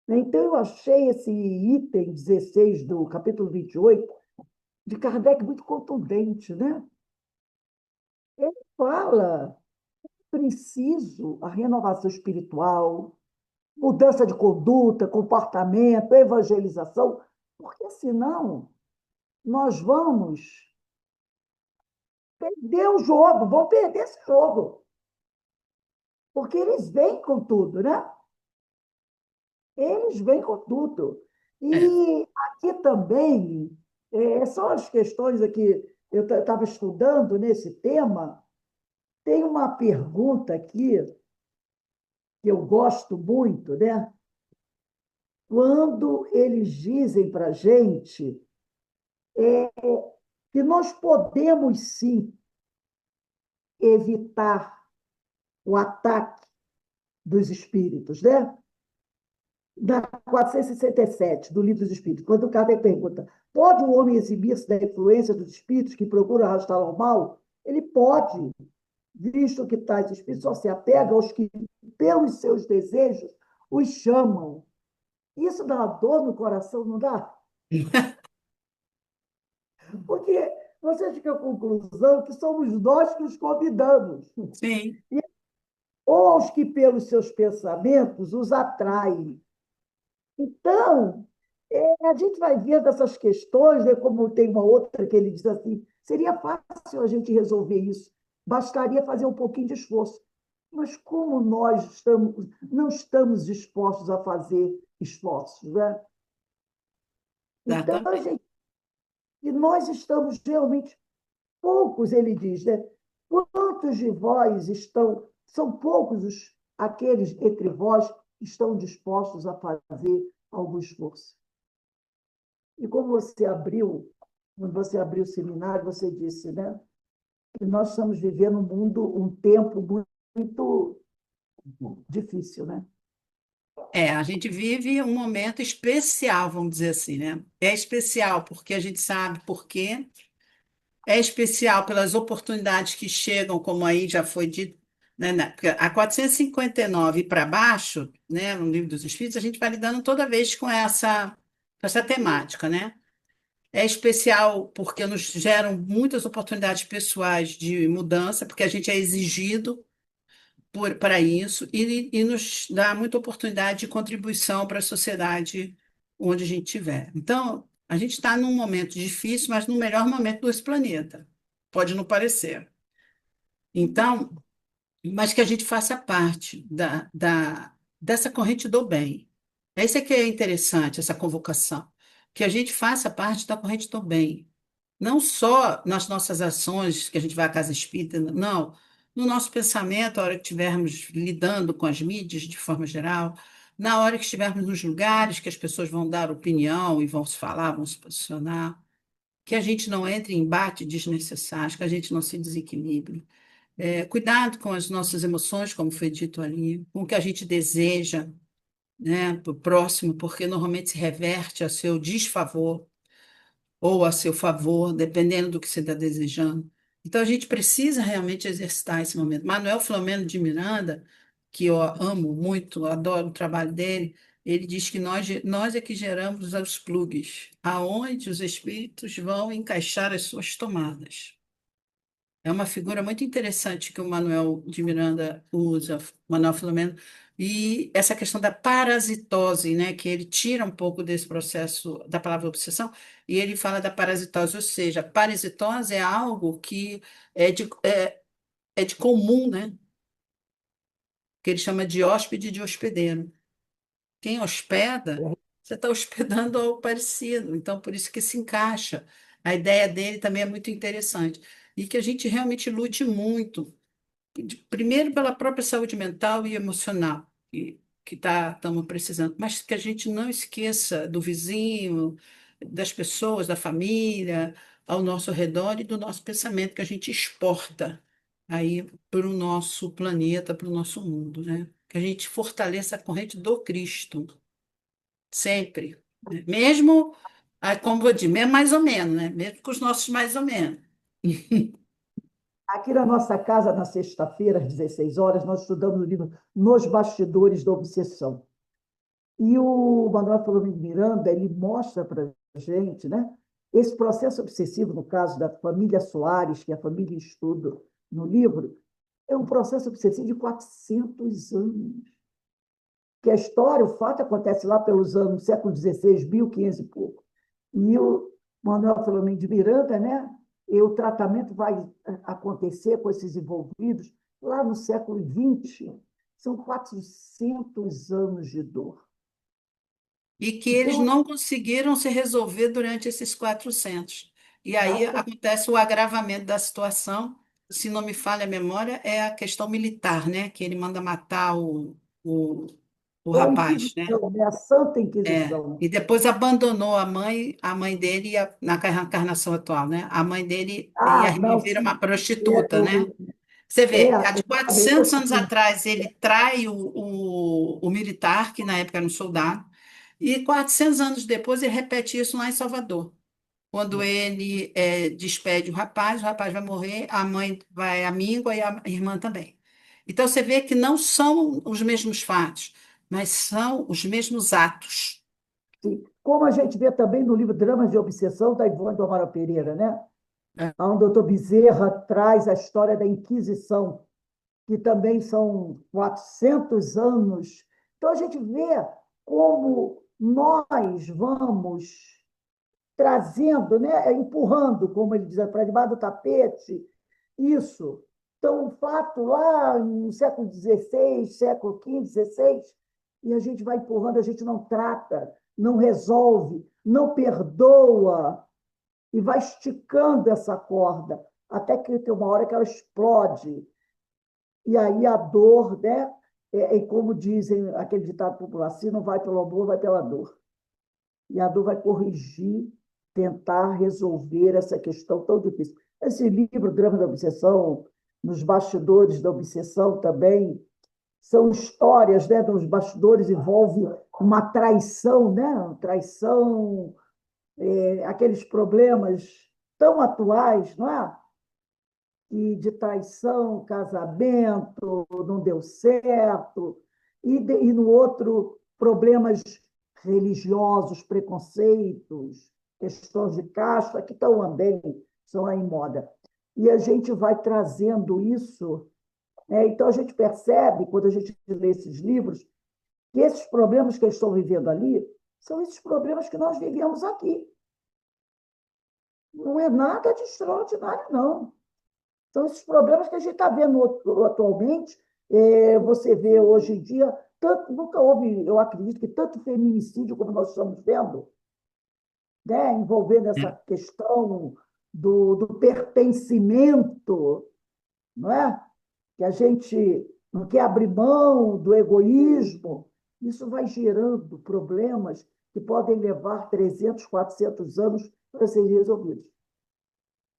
Então, eu achei esse item 16 do capítulo 28 de Kardec muito contundente, né? Ele fala preciso a renovação espiritual, mudança de conduta, comportamento, evangelização, porque senão nós vamos perder o jogo, vamos perder esse jogo, porque eles vêm com tudo, né? Eles vêm com tudo. É, E aqui também, são as questões aqui, eu estava estudando nesse tema, tem uma pergunta aqui que eu gosto muito, né? Quando eles dizem para a gente que nós podemos sim evitar o ataque dos espíritos, né? Na 467 do Livro dos Espíritos, quando o Kardec pergunta: pode o homem exibir-se da influência dos espíritos que procuram arrastá-lo ao mal? Ele pode, visto que tais espíritos só se apegam aos que, pelos seus desejos, os chamam. Isso dá uma dor no coração, não dá? Porque você chega à conclusão que somos nós que os convidamos, sim, ou aos que, pelos seus pensamentos, os atraem. Então, a gente vai vendo essas questões, né, como tem uma outra que ele diz assim: seria fácil a gente resolver isso, bastaria fazer um pouquinho de esforço. Mas como nós não estamos dispostos a fazer esforços, né? Então, exatamente. gente, e nós estamos realmente poucos, ele diz, né? Quantos de vós são poucos aqueles entre vós que estão dispostos a fazer algum esforço? E como quando você abriu o seminário, você disse, né? Que nós estamos vivendo um tempo muito difícil, né? É, a gente vive um momento especial, vamos dizer assim, né? É especial porque a gente sabe por quê. É especial pelas oportunidades que chegam, como aí já foi dito, né? Porque a 459 para baixo, né, no Livro dos Espíritos, a gente vai lidando toda vez com essa temática, né? É especial porque nos geram muitas oportunidades pessoais de mudança, porque a gente é exigido para isso e nos dá muita oportunidade de contribuição para a sociedade onde a gente estiver. Então, a gente está num momento difícil, mas no melhor momento desse planeta. Pode não parecer. Então, mas que a gente faça parte dessa corrente do bem. Esse é que é interessante, essa convocação. Que a gente faça parte da corrente do bem. Não só nas nossas ações, que a gente vai à casa espírita, não. No nosso pensamento, a hora que estivermos lidando com as mídias, de forma geral, na hora que estivermos nos lugares que as pessoas vão dar opinião e vão se falar, vão se posicionar, que a gente não entre em embate desnecessário, que a gente não se desequilibre. Cuidado com as nossas emoções, como foi dito ali, com o que a gente deseja, né, para o próximo, porque normalmente se reverte a seu desfavor ou a seu favor, dependendo do que você está desejando. Então, a gente precisa realmente exercitar esse momento. Manuel Filomeno de Miranda, que eu amo muito, adoro o trabalho dele, ele diz que nós é que geramos os plugs, aonde os espíritos vão encaixar as suas tomadas. É uma figura muito interessante que o Manuel de Miranda usa, Manuel Filomeno, e essa questão da parasitose, né, que ele tira um pouco desse processo da palavra obsessão, e ele fala da parasitose, ou seja, parasitose é algo que é de comum, né, que ele chama de hóspede e de hospedeiro. Quem hospeda, você está hospedando ao parecido, então por isso que se encaixa. A ideia dele também é muito interessante. E que a gente realmente lute muito primeiro pela própria saúde mental e emocional. que estamos precisando, mas que a gente não esqueça do vizinho, das pessoas, da família, ao nosso redor e do nosso pensamento que a gente exporta aí para o nosso planeta, para o nosso mundo, né? Que a gente fortaleça a corrente do Cristo, sempre, né? Mesmo, como eu digo, mesmo mais ou menos, né? Mesmo com os nossos mais ou menos. Aqui na nossa casa, na sexta-feira, às 16 horas, nós estudamos o livro Nos Bastidores da Obsessão. E o Manuel Filomeno de Miranda, ele mostra para a gente, né, esse processo obsessivo, no caso da família Soares, que é a família estuda no livro, é um processo obsessivo de 400 anos. Que a história, o fato acontece lá pelos anos, século XVI, 1500 e pouco. E o Manuel Filomeno de Miranda, né, e o tratamento vai acontecer com esses envolvidos lá no século XX. São 400 anos de dor. E que eles Então, não conseguiram se resolver durante esses 400. E aí nada acontece o agravamento da situação, se não me falha a memória, é a questão militar, né? Que ele manda matar o, o é a rapaz, né? Inquisição, né? A Santa É. Inquisição. E depois abandonou a mãe dele na reencarnação atual, né? A mãe dele e a Ah, irmã não, vira uma sim. prostituta, né? Você vê, há de Exatamente, 400 anos assim, atrás ele trai o militar, que na época era um soldado, e 400 anos depois ele repete isso lá em Salvador. Quando ele despede o rapaz vai morrer, a mãe vai à míngua e a irmã também. Então você vê que não são os mesmos fatos, mas são os mesmos atos. sim. Como a gente vê também no livro Dramas de Obsessão, da Ivone do Amaral Pereira, né? É. Onde o doutor Bezerra traz a história da Inquisição, que também são 400 anos. Então, a gente vê como nós vamos trazendo, né, empurrando, como ele diz, para debaixo do tapete, isso. Então, o fato lá no século XVI, século XV, XVI, e a gente vai empurrando, a gente não trata, não resolve, não perdoa, e vai esticando essa corda, até que tem uma hora que ela explode. E aí a dor, né? E como dizem aquele ditado popular, se não vai pelo amor, vai pela dor. E a dor vai corrigir, tentar resolver essa questão tão difícil. Esse livro, Drama da Obsessão, nos bastidores da obsessão também, são histórias, né? Nos bastidores envolve uma traição, né? Uma traição, aqueles problemas tão atuais, não é? E de traição, casamento, não deu certo, e no outro, problemas religiosos, preconceitos, questões de casta, que estão também, são aí em moda. E a gente vai trazendo isso, né? Então a gente percebe, quando a gente lê esses livros, que esses problemas que eles estão vivendo ali são esses problemas que nós vivemos aqui. Não é nada de extraordinário, não. São esses problemas que a gente está vendo atualmente. Você vê hoje em dia, nunca houve, eu acredito, que tanto feminicídio como nós estamos vendo, né, envolvendo essa questão do pertencimento, não é? Que a gente não quer abrir mão do egoísmo. Isso vai gerando problemas que podem levar 300, 400 anos para serem resolvidos.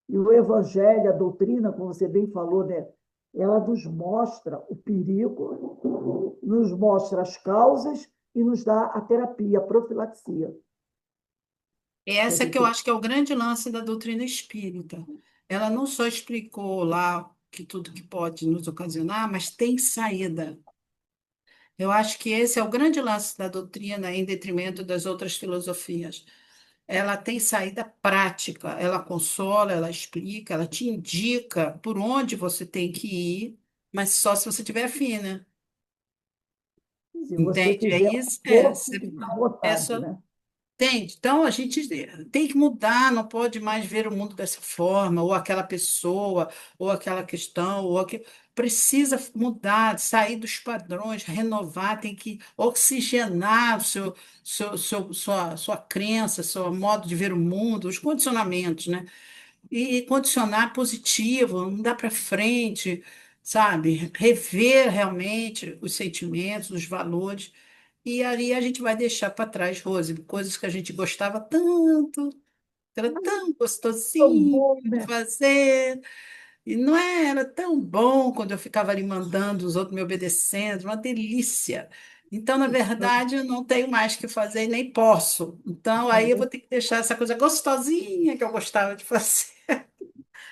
E o Evangelho, a doutrina, como você bem falou, né? Ela nos mostra o perigo, nos mostra as causas e nos dá a terapia, a profilaxia. Que a Essa que eu gente... acho que é o grande lance da doutrina espírita. Ela não só explicou lá que tudo que pode nos ocasionar, mas tem saída. Eu acho que esse é o grande lance da doutrina, em detrimento das outras filosofias. Ela tem saída prática, ela consola, ela explica, ela te indica por onde você tem que ir, mas só se você tiver afim, né? Se você Entende? É tiver isso? força e vontade, Essa, né? entende? Então, a gente tem que mudar, não pode mais ver o mundo dessa forma, ou aquela pessoa, ou aquela questão, ou aquilo. Precisa mudar, sair dos padrões, renovar, tem que oxigenar sua crença, seu modo de ver o mundo, os condicionamentos, né? E condicionar positivo, não dá para frente. sabe? Rever realmente os sentimentos, os valores. E ali a gente vai deixar para trás, Rose, coisas que a gente gostava tanto, era tão Tão gostosinho bom, de né? fazer. E não é, era tão bom quando eu ficava ali mandando os outros me obedecendo, uma delícia. Então, na verdade, eu não tenho mais que fazer e nem posso. Então, aí eu vou ter que deixar essa coisa gostosinha que eu gostava de fazer.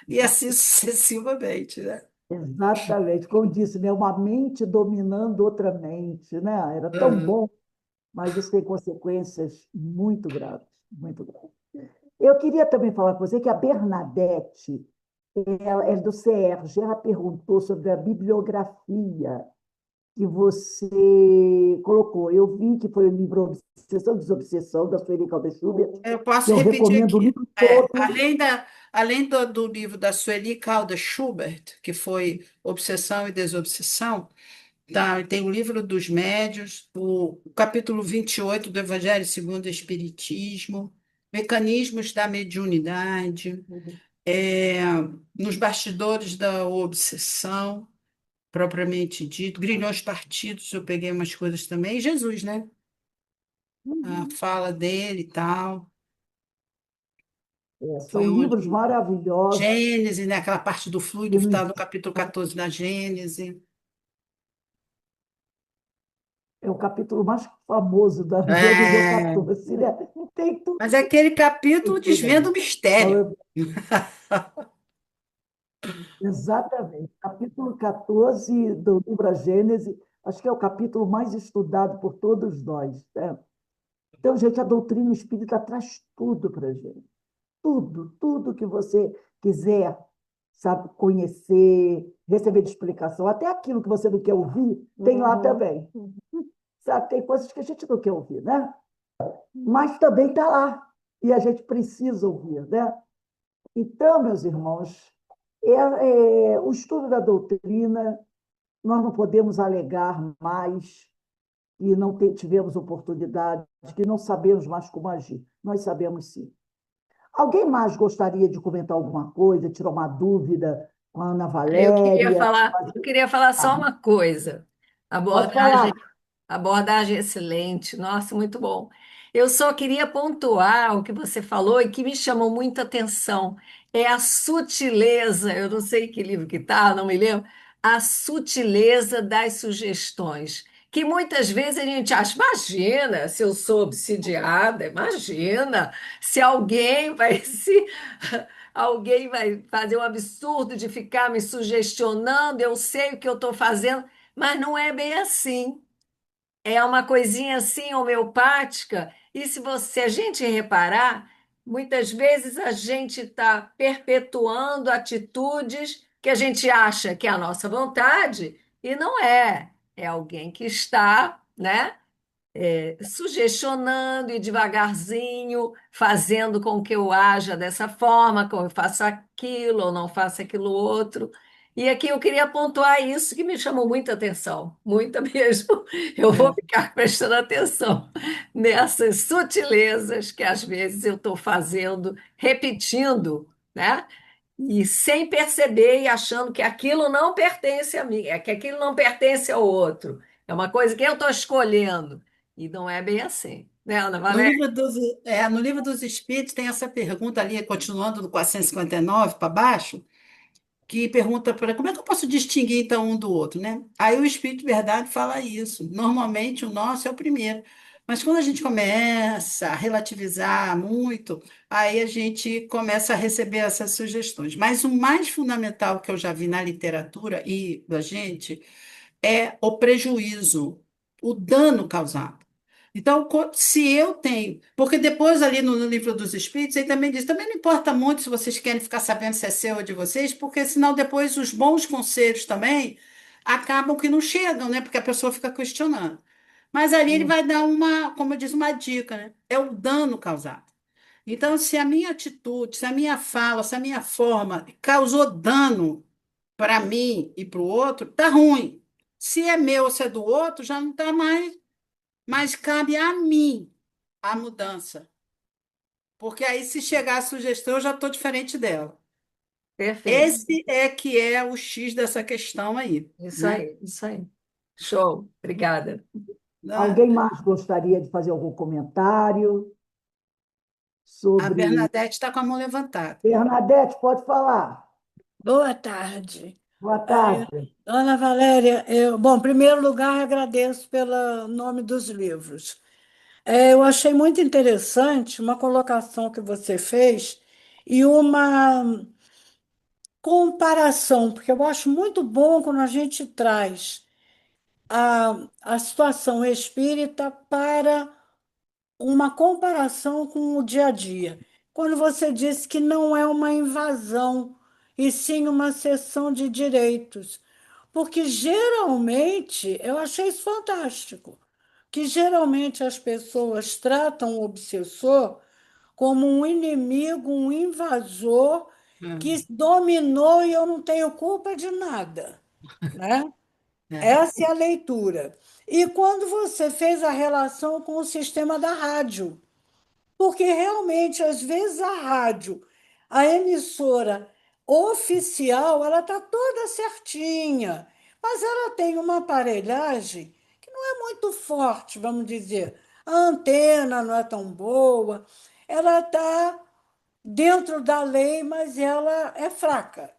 E assim sucessivamente, né? Exatamente, como disse, né? Uma mente dominando outra mente, né? Era tão Aham. bom, mas isso tem consequências muito graves, muito graves. Eu queria também falar com você que a Bernadette, ela é do CERJ, ela perguntou sobre a bibliografia que você colocou. Eu vi que foi o livro Obsessão e Desobsessão, da Sueli Schubert, Eu que posso eu repetir recomendo o aqui. livro É, todo. além do livro da Sueli Caldas Schubert, que foi Obsessão e Desobsessão, tá, tem o livro dos médios, o capítulo 28 do Evangelho segundo o Espiritismo, Mecanismos da Mediunidade, é, nos bastidores da obsessão, propriamente dito, Grilhões Partidos, eu peguei umas coisas também, e Jesus, né? A fala dele e tal, foi São livros onde maravilhosos. Gênesis, né? Aquela parte do Que fluido que não está no existe. capítulo 14 da Gênese. É o capítulo mais famoso da Gênesis, é o É, 14, né? Tem tudo, mas aquele tem capítulo tudo desvenda ali. o mistério. Fala exatamente. Capítulo 14 do livro A Gênese, acho que é o capítulo mais estudado por todos nós, né? Então, gente, a doutrina espírita traz tudo para a gente. Tudo, tudo que você quiser, sabe, conhecer, receber de explicação. Até aquilo que você não quer ouvir, tem lá também. Sabe, tem coisas que a gente não quer ouvir, né? Mas também está lá. E a gente precisa ouvir, né? Então, meus irmãos, o estudo da doutrina, nós não podemos alegar mais que não tivemos oportunidade, que não sabemos mais como agir. Nós sabemos sim. Alguém mais gostaria de comentar alguma coisa, tirar uma dúvida com a Ana Valéria? Eu queria falar só Ah, uma coisa. pode Abordagem, falar. abordagem excelente. Nossa, muito bom. Eu só queria pontuar o que você falou e que me chamou muita atenção. É a sutileza, eu não sei que livro que tá, não me lembro, a sutileza das sugestões. Que muitas vezes a gente acha, imagina se eu sou obsidiada, imagina se alguém vai se alguém vai fazer um absurdo de ficar me sugestionando, eu sei o que eu estou fazendo, mas não é bem assim. É uma coisinha assim homeopática, e se a gente reparar, muitas vezes a gente está perpetuando atitudes que a gente acha que é a nossa vontade, e não é. É alguém que está, né? Sugestionando e devagarzinho, fazendo com que eu haja dessa forma, que eu faça aquilo ou não faça aquilo outro. E aqui eu queria pontuar isso que me chamou muita atenção, muita mesmo. Eu vou É, ficar prestando atenção nessas sutilezas que às vezes eu estou fazendo, repetindo, né? E sem perceber e achando que aquilo não pertence a mim, é que aquilo não pertence ao outro. É uma coisa que eu estou escolhendo. E não é bem assim, né, Ana No Valéria? livro dos, no livro dos Espíritos tem essa pergunta ali, continuando do 459 para baixo, que pergunta para como é que eu posso distinguir então um do outro, né? Aí o Espírito de Verdade fala isso. Normalmente o nosso é o primeiro. Mas quando a gente começa a relativizar muito, aí a gente começa a receber essas sugestões. Mas o mais fundamental que eu já vi na literatura e da gente é o prejuízo, o dano causado. Então, se eu tenho. Porque depois, ali no livro dos Espíritos, ele também diz: também não importa muito se vocês querem ficar sabendo se é seu ou de vocês, porque senão depois os bons conselhos também acabam que não chegam, né? Porque a pessoa fica questionando. Mas ali ele vai dar uma, como eu disse, uma dica, né? É o dano causado. Então, se a minha atitude, se a minha fala, se a minha forma causou dano para mim e para o outro, tá ruim. Se é meu ou se é do outro, já não está mais, mas cabe a mim a mudança. Porque aí, se chegar a sugestão, eu já estou diferente dela. Perfeito. Esse é que é o X dessa questão aí, Isso né? aí, isso aí. Show. Obrigada. Ah, Alguém mais gostaria de fazer algum comentário a sobre. Bernadette está com a mão levantada. Bernadette, pode falar. Boa tarde. Boa É, tarde. Ana Valéria, bom, em primeiro lugar, agradeço pelo nome dos livros. Eu achei muito interessante uma colocação que você fez e uma comparação, porque eu acho muito bom quando a gente traz a situação espírita para uma comparação com o dia a dia. Quando você disse que não é uma invasão, e sim uma cessão de direitos. Porque geralmente, eu achei isso fantástico, que geralmente as pessoas tratam o obsessor como um inimigo, um invasor que dominou e eu não tenho culpa de nada, né? É, é. Essa é a leitura. E quando você fez a relação com o sistema da rádio, porque realmente, às vezes, a rádio, a emissora oficial, ela está toda certinha, mas ela tem uma aparelhagem que não é muito forte, vamos dizer. A antena não é tão boa, ela está dentro da lei, mas ela é fraca.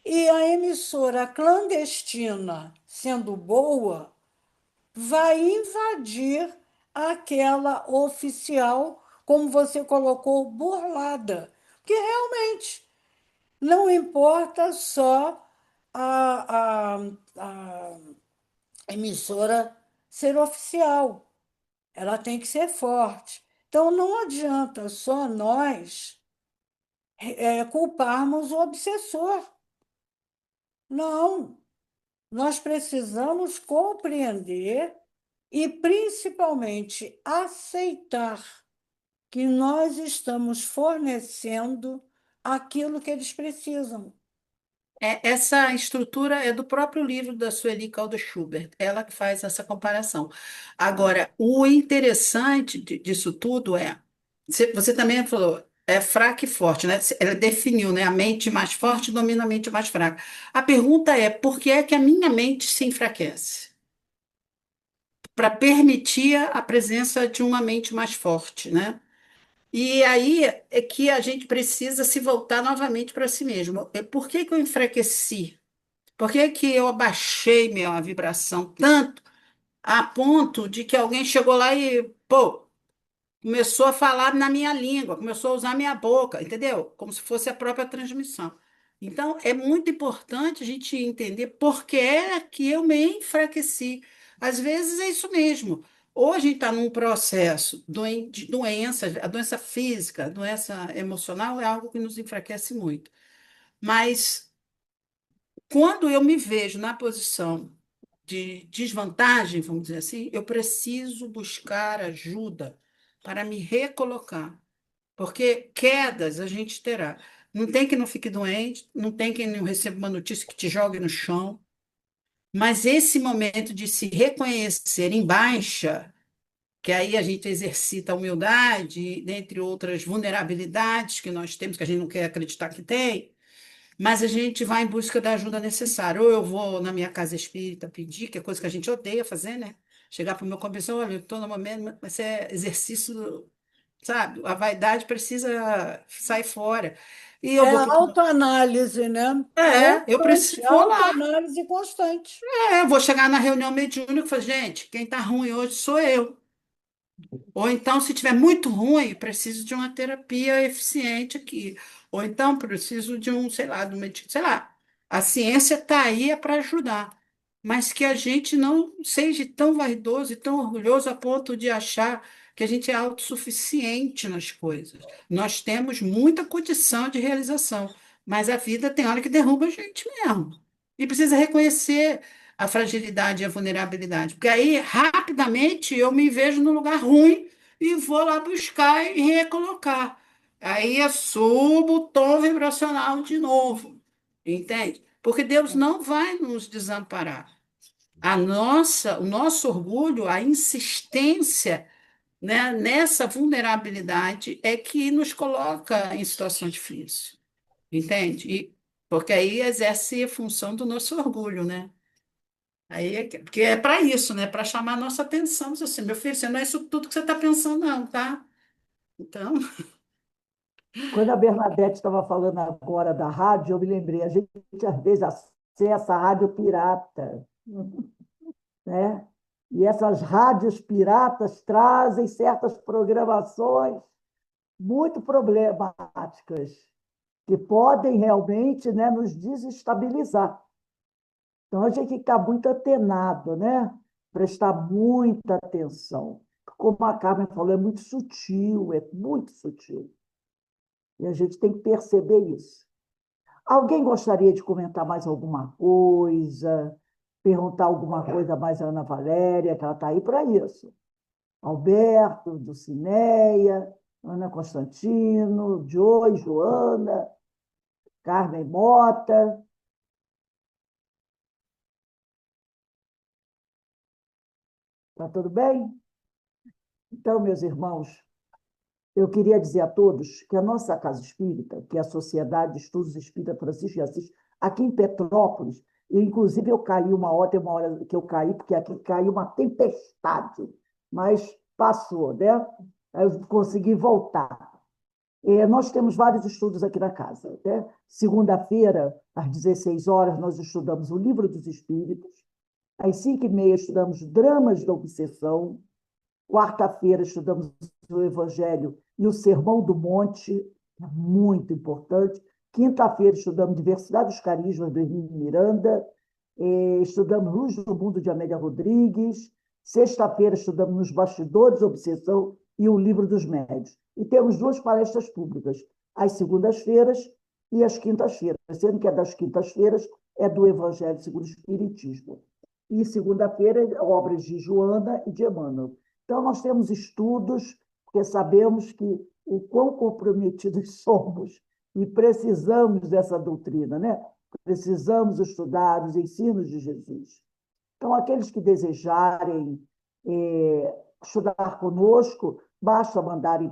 E a emissora clandestina, sendo boa, vai invadir aquela oficial, como você colocou, burlada. Porque realmente não importa só a emissora ser oficial, ela tem que ser forte. Então não adianta só nós culparmos o obsessor. Não, nós precisamos compreender e principalmente aceitar que nós estamos fornecendo aquilo que eles precisam. Essa estrutura é do próprio livro da Sueli Caldo Schubert, ela que faz essa comparação. Agora, o interessante disso tudo é, você também falou, é fraca e forte, né? Ela definiu, né? A mente mais forte domina a mente mais fraca. A pergunta é, por que é que a minha mente se enfraquece? Para permitir a presença de uma mente mais forte, né? E aí é que a gente precisa se voltar novamente para si mesmo. Por que que eu enfraqueci? Por que que eu abaixei minha vibração tanto a ponto de que alguém chegou lá e, pô, começou a falar na minha língua, começou a usar minha boca, entendeu? Como se fosse a própria transmissão. Então, é muito importante a gente entender por que é que eu me enfraqueci. Às vezes é isso mesmo. Ou a gente está num processo de doença, a doença física, a doença emocional é algo que nos enfraquece muito. Mas quando eu me vejo na posição de desvantagem, vamos dizer assim, eu preciso buscar ajuda para me recolocar, porque quedas a gente terá. Não tem quem não fique doente, não tem quem não receba uma notícia que te jogue no chão, mas esse momento de se reconhecer em baixa, que aí a gente exercita a humildade, dentre outras vulnerabilidades que nós temos, que a gente não quer acreditar que tem, mas a gente vai em busca da ajuda necessária. Ou eu vou na minha casa espírita pedir, que é coisa que a gente odeia fazer, né? Chegar para o meu confessor, olha, eu estou no momento, mas é exercício, sabe? A vaidade precisa sair fora. E eu É vou procurar. autoanálise, né? Eu preciso, Constante, vou lá. autoanálise constante. Eu vou chegar na reunião mediúnica e falar, gente, quem está ruim hoje sou eu. Ou então, se tiver muito ruim, preciso de uma terapia eficiente aqui. Ou então, preciso de um, sei lá, de uma, sei lá. A ciência está aí para ajudar, mas que a gente não seja tão vaidoso e tão orgulhoso a ponto de achar que a gente é autossuficiente nas coisas. Nós temos muita condição de realização, mas a vida tem hora que derruba a gente mesmo. E precisa reconhecer a fragilidade e a vulnerabilidade, porque aí rapidamente eu me vejo no lugar ruim e vou lá buscar e recolocar. Aí eu subo o tom vibracional de novo, entende? Porque Deus não vai nos desamparar. O nosso orgulho, a insistência, né, nessa vulnerabilidade é que nos coloca em situação difícil, entende? Porque aí exerce a função do nosso orgulho, né? Aí porque é para isso, né? Para chamar a nossa atenção. Dizer assim, meu filho, você não é isso tudo que você está pensando, não, tá? Então, Quando a Bernadette estava falando agora da rádio, eu me lembrei, a gente às vezes acessa a rádio pirata, né? E essas rádios piratas trazem certas programações muito problemáticas, que podem realmente, né, nos desestabilizar. Então, a gente tem que estar muito antenado, né? Prestar muita atenção. Como a Carmen falou, é muito sutil, é muito sutil. E a gente tem que perceber isso. Alguém gostaria de comentar mais alguma coisa? Perguntar alguma coisa mais à Ana Valéria, que ela está aí para isso. Alberto, Dulcineia, Ana Constantino, Joy, Joana, Carmen Mota. Está tudo bem? Então, meus irmãos, eu queria dizer a todos que a nossa Casa Espírita, que é a Sociedade de Estudos Espírita Francisco de Assis, aqui em Petrópolis, e inclusive eu caí tem uma hora que eu caí, porque aqui caiu uma tempestade, mas passou, né? Aí eu consegui voltar. Nós temos vários estudos aqui na casa, né? Segunda-feira, às 16 horas, nós estudamos o Livro dos Espíritos. Às 5h30, estudamos Dramas da Obsessão. Quarta-feira, estudamos o Evangelho e o Sermão do Monte, é muito importante. Quinta-feira, estudamos Diversidade dos Carismas, do Henrique Miranda. Estudamos Luz do Mundo, de Amélia Rodrigues. Sexta-feira, estudamos Nos Bastidores, Obsessão e o Livro dos Médios. E temos 2 palestras públicas, às segundas-feiras e às quintas-feiras, sendo que a das quintas-feiras é do Evangelho segundo o Espiritismo. E segunda-feira, obras de Joana e de Emmanuel. Então, nós temos estudos, porque sabemos que o quão comprometidos somos e precisamos dessa doutrina, né? Precisamos estudar os ensinos de Jesus. Então, aqueles que desejarem estudar conosco, basta mandarem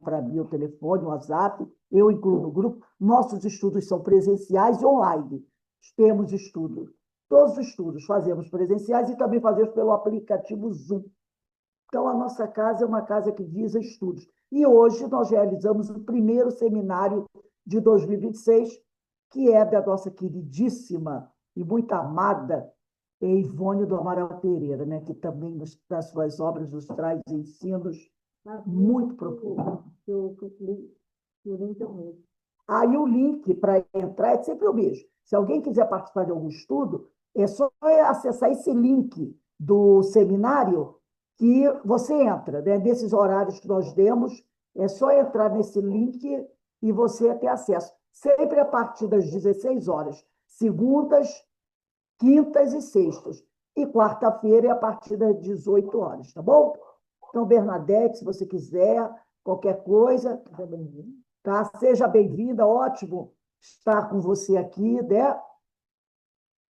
para mim o telefone, o WhatsApp, eu incluo no grupo. Nossos estudos são presenciais e online. Temos estudos. Todos os estudos fazemos presenciais e também fazemos pelo aplicativo Zoom. Então, a nossa casa é uma casa que visa estudos. E hoje nós realizamos o primeiro seminário de 2026, que é da nossa queridíssima e muito amada Ivone do Amaral Pereira, né? Que também, nas suas obras, nos traz ensinos muito profundos. Aí o link para entrar é sempre o mesmo. Se alguém quiser participar de algum estudo, é só acessar esse link do seminário que você entra, né? Nesses horários que nós demos, é só entrar nesse link e você ter acesso. Sempre a partir das 16 horas, segundas, quintas e sextas. E quarta-feira é a partir das 18 horas, tá bom? Então, Bernadette, se você quiser, qualquer coisa, tá? Seja bem-vinda, ótimo estar com você aqui, né?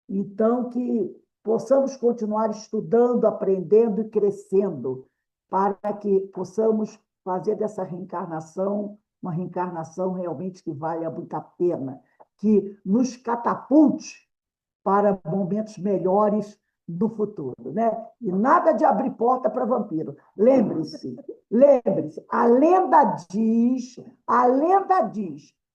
Então, que possamos continuar estudando, aprendendo e crescendo, para que possamos fazer dessa reencarnação uma reencarnação realmente que valha muito a pena, que nos catapulte para momentos melhores do futuro, né? E nada de abrir porta para vampiro. Lembre-se, a lenda diz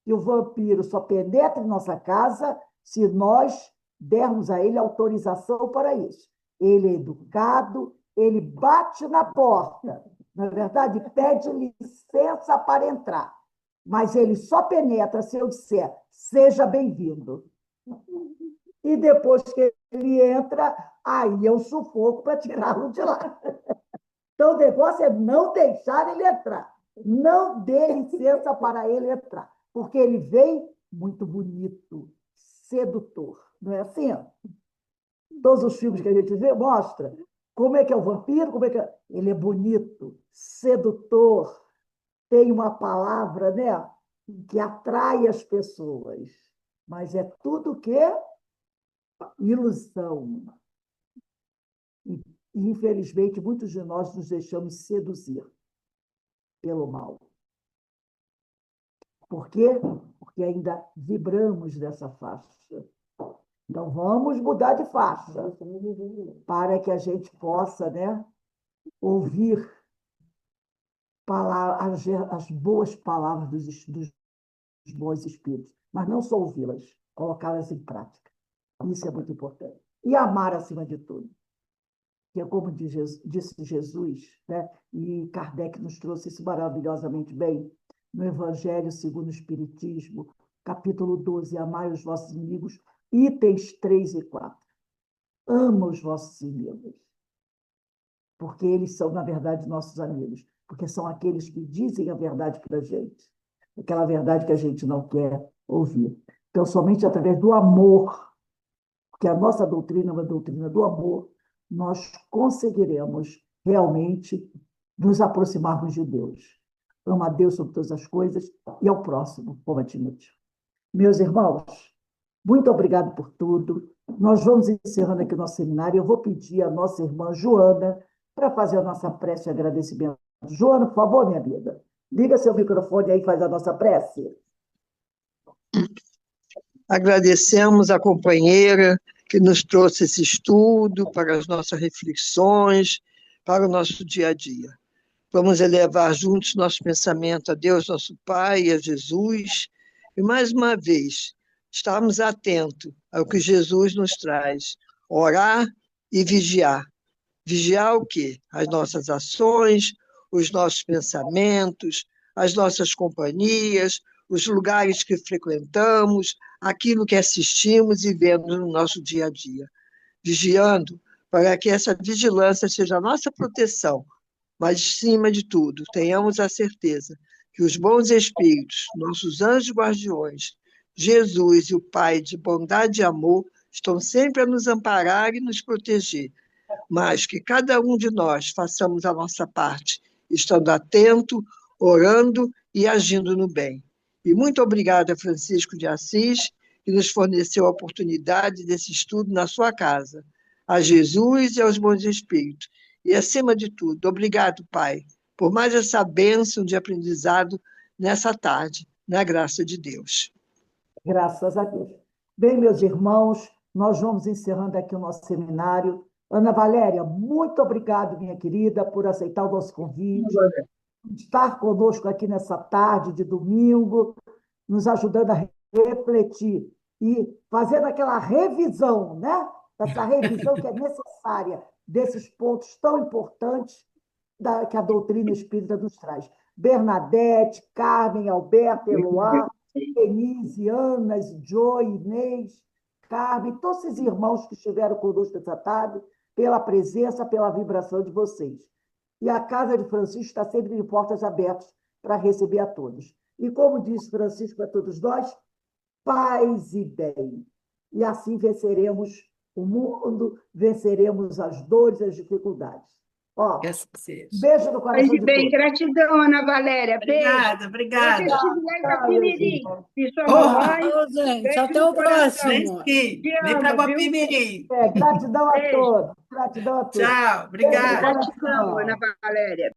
que o vampiro só penetra em nossa casa se nós dermos a ele autorização para isso. Ele é educado, ele bate na porta, na verdade, pede licença para entrar, mas ele só penetra se eu disser, seja bem-vindo. E depois que ele entra, aí eu sufoco para tirá-lo de lá. Então, o negócio é não deixar ele entrar. Não dê licença para ele entrar, porque ele vem muito bonito, sedutor. Não é assim? Todos os filmes que a gente vê mostra como é que é o vampiro, como é que é. Ele é bonito, sedutor, tem uma palavra, né, que atrai as pessoas. Mas é tudo que ilusão. E, infelizmente, muitos de nós nos deixamos seduzir pelo mal. Por quê? porque ainda vibramos dessa faixa. Então, vamos mudar de faixa para que a gente possa, né, ouvir as boas palavras dos bons espíritos, mas não só ouvi-las, colocá-las em prática. Isso é muito importante. E amar acima de tudo. Que é como disse Jesus, né? E Kardec nos trouxe isso maravilhosamente bem, no Evangelho segundo o Espiritismo, capítulo 12, amai os vossos inimigos, itens 3 e 4. Ama os vossos inimigos, porque eles são, na verdade, nossos amigos, porque são aqueles que dizem a verdade para a gente, aquela verdade que a gente não quer ouvir. Então, somente através do amor, porque a nossa doutrina é uma doutrina do amor, nós conseguiremos realmente nos aproximarmos de Deus. Ama a Deus sobre todas as coisas e ao próximo, como a ti mesmo. Meus irmãos, muito obrigado por tudo. Nós vamos encerrando aqui o nosso seminário. Eu vou pedir à nossa irmã Joana para fazer a nossa prece de agradecimento. Joana, por favor, minha amiga, liga seu microfone aí e faz a nossa prece. Agradecemos a companheira que nos trouxe esse estudo para as nossas reflexões, para o nosso dia a dia. Vamos elevar juntos nosso pensamento a Deus, nosso Pai, a Jesus, e mais uma vez, estarmos atentos ao que Jesus nos traz, orar e vigiar. Vigiar o quê? As nossas ações, os nossos pensamentos, as nossas companhias, os lugares que frequentamos, aquilo que assistimos e vemos no nosso dia a dia. Vigiando para que essa vigilância seja a nossa proteção, mas, acima de tudo, tenhamos a certeza que os bons espíritos, nossos anjos guardiões, Jesus e o Pai de bondade e amor, estão sempre a nos amparar e nos proteger, mas que cada um de nós façamos a nossa parte, estando atento, orando e agindo no bem. E muito obrigada, Francisco de Assis, que nos forneceu a oportunidade desse estudo na sua casa. A Jesus e aos bons espíritos. E, acima de tudo, obrigado, Pai, por mais essa bênção de aprendizado nessa tarde, na graça de Deus. Graças a Deus. Bem, meus irmãos, nós vamos encerrando aqui o nosso seminário. Ana Valéria, muito obrigado, minha querida, por aceitar o nosso convite, estar conosco aqui nessa tarde de domingo, nos ajudando a refletir e fazendo aquela revisão, né? Essa revisão que é necessária desses pontos tão importantes que a doutrina espírita nos traz. Bernadette, Carmen, Alberto, Eloá, Denise, Ana, Joy, Inês, Carmen, todos esses irmãos que estiveram conosco essa tarde, pela presença, pela vibração de vocês. E a Casa de Francisco está sempre de portas abertas para receber a todos. E como disse Francisco a todos nós, paz e bem. E assim venceremos o mundo, venceremos as dores e as dificuldades. Ó, beijo no coração de Bem, todos. gratidão, Ana Valéria. Beijo. Obrigada. Eu estive lá em Guapimirim. Fiz sua Oh, mamãe. Ô, gente, Beijo até no o coração. próximo. Vem Te para amo, viu? Guapimirim. Gratidão a Beijo. todos. Gratidão a todos. Tchau, Beijo no obrigada. Gratidão, coração. Ana Valéria.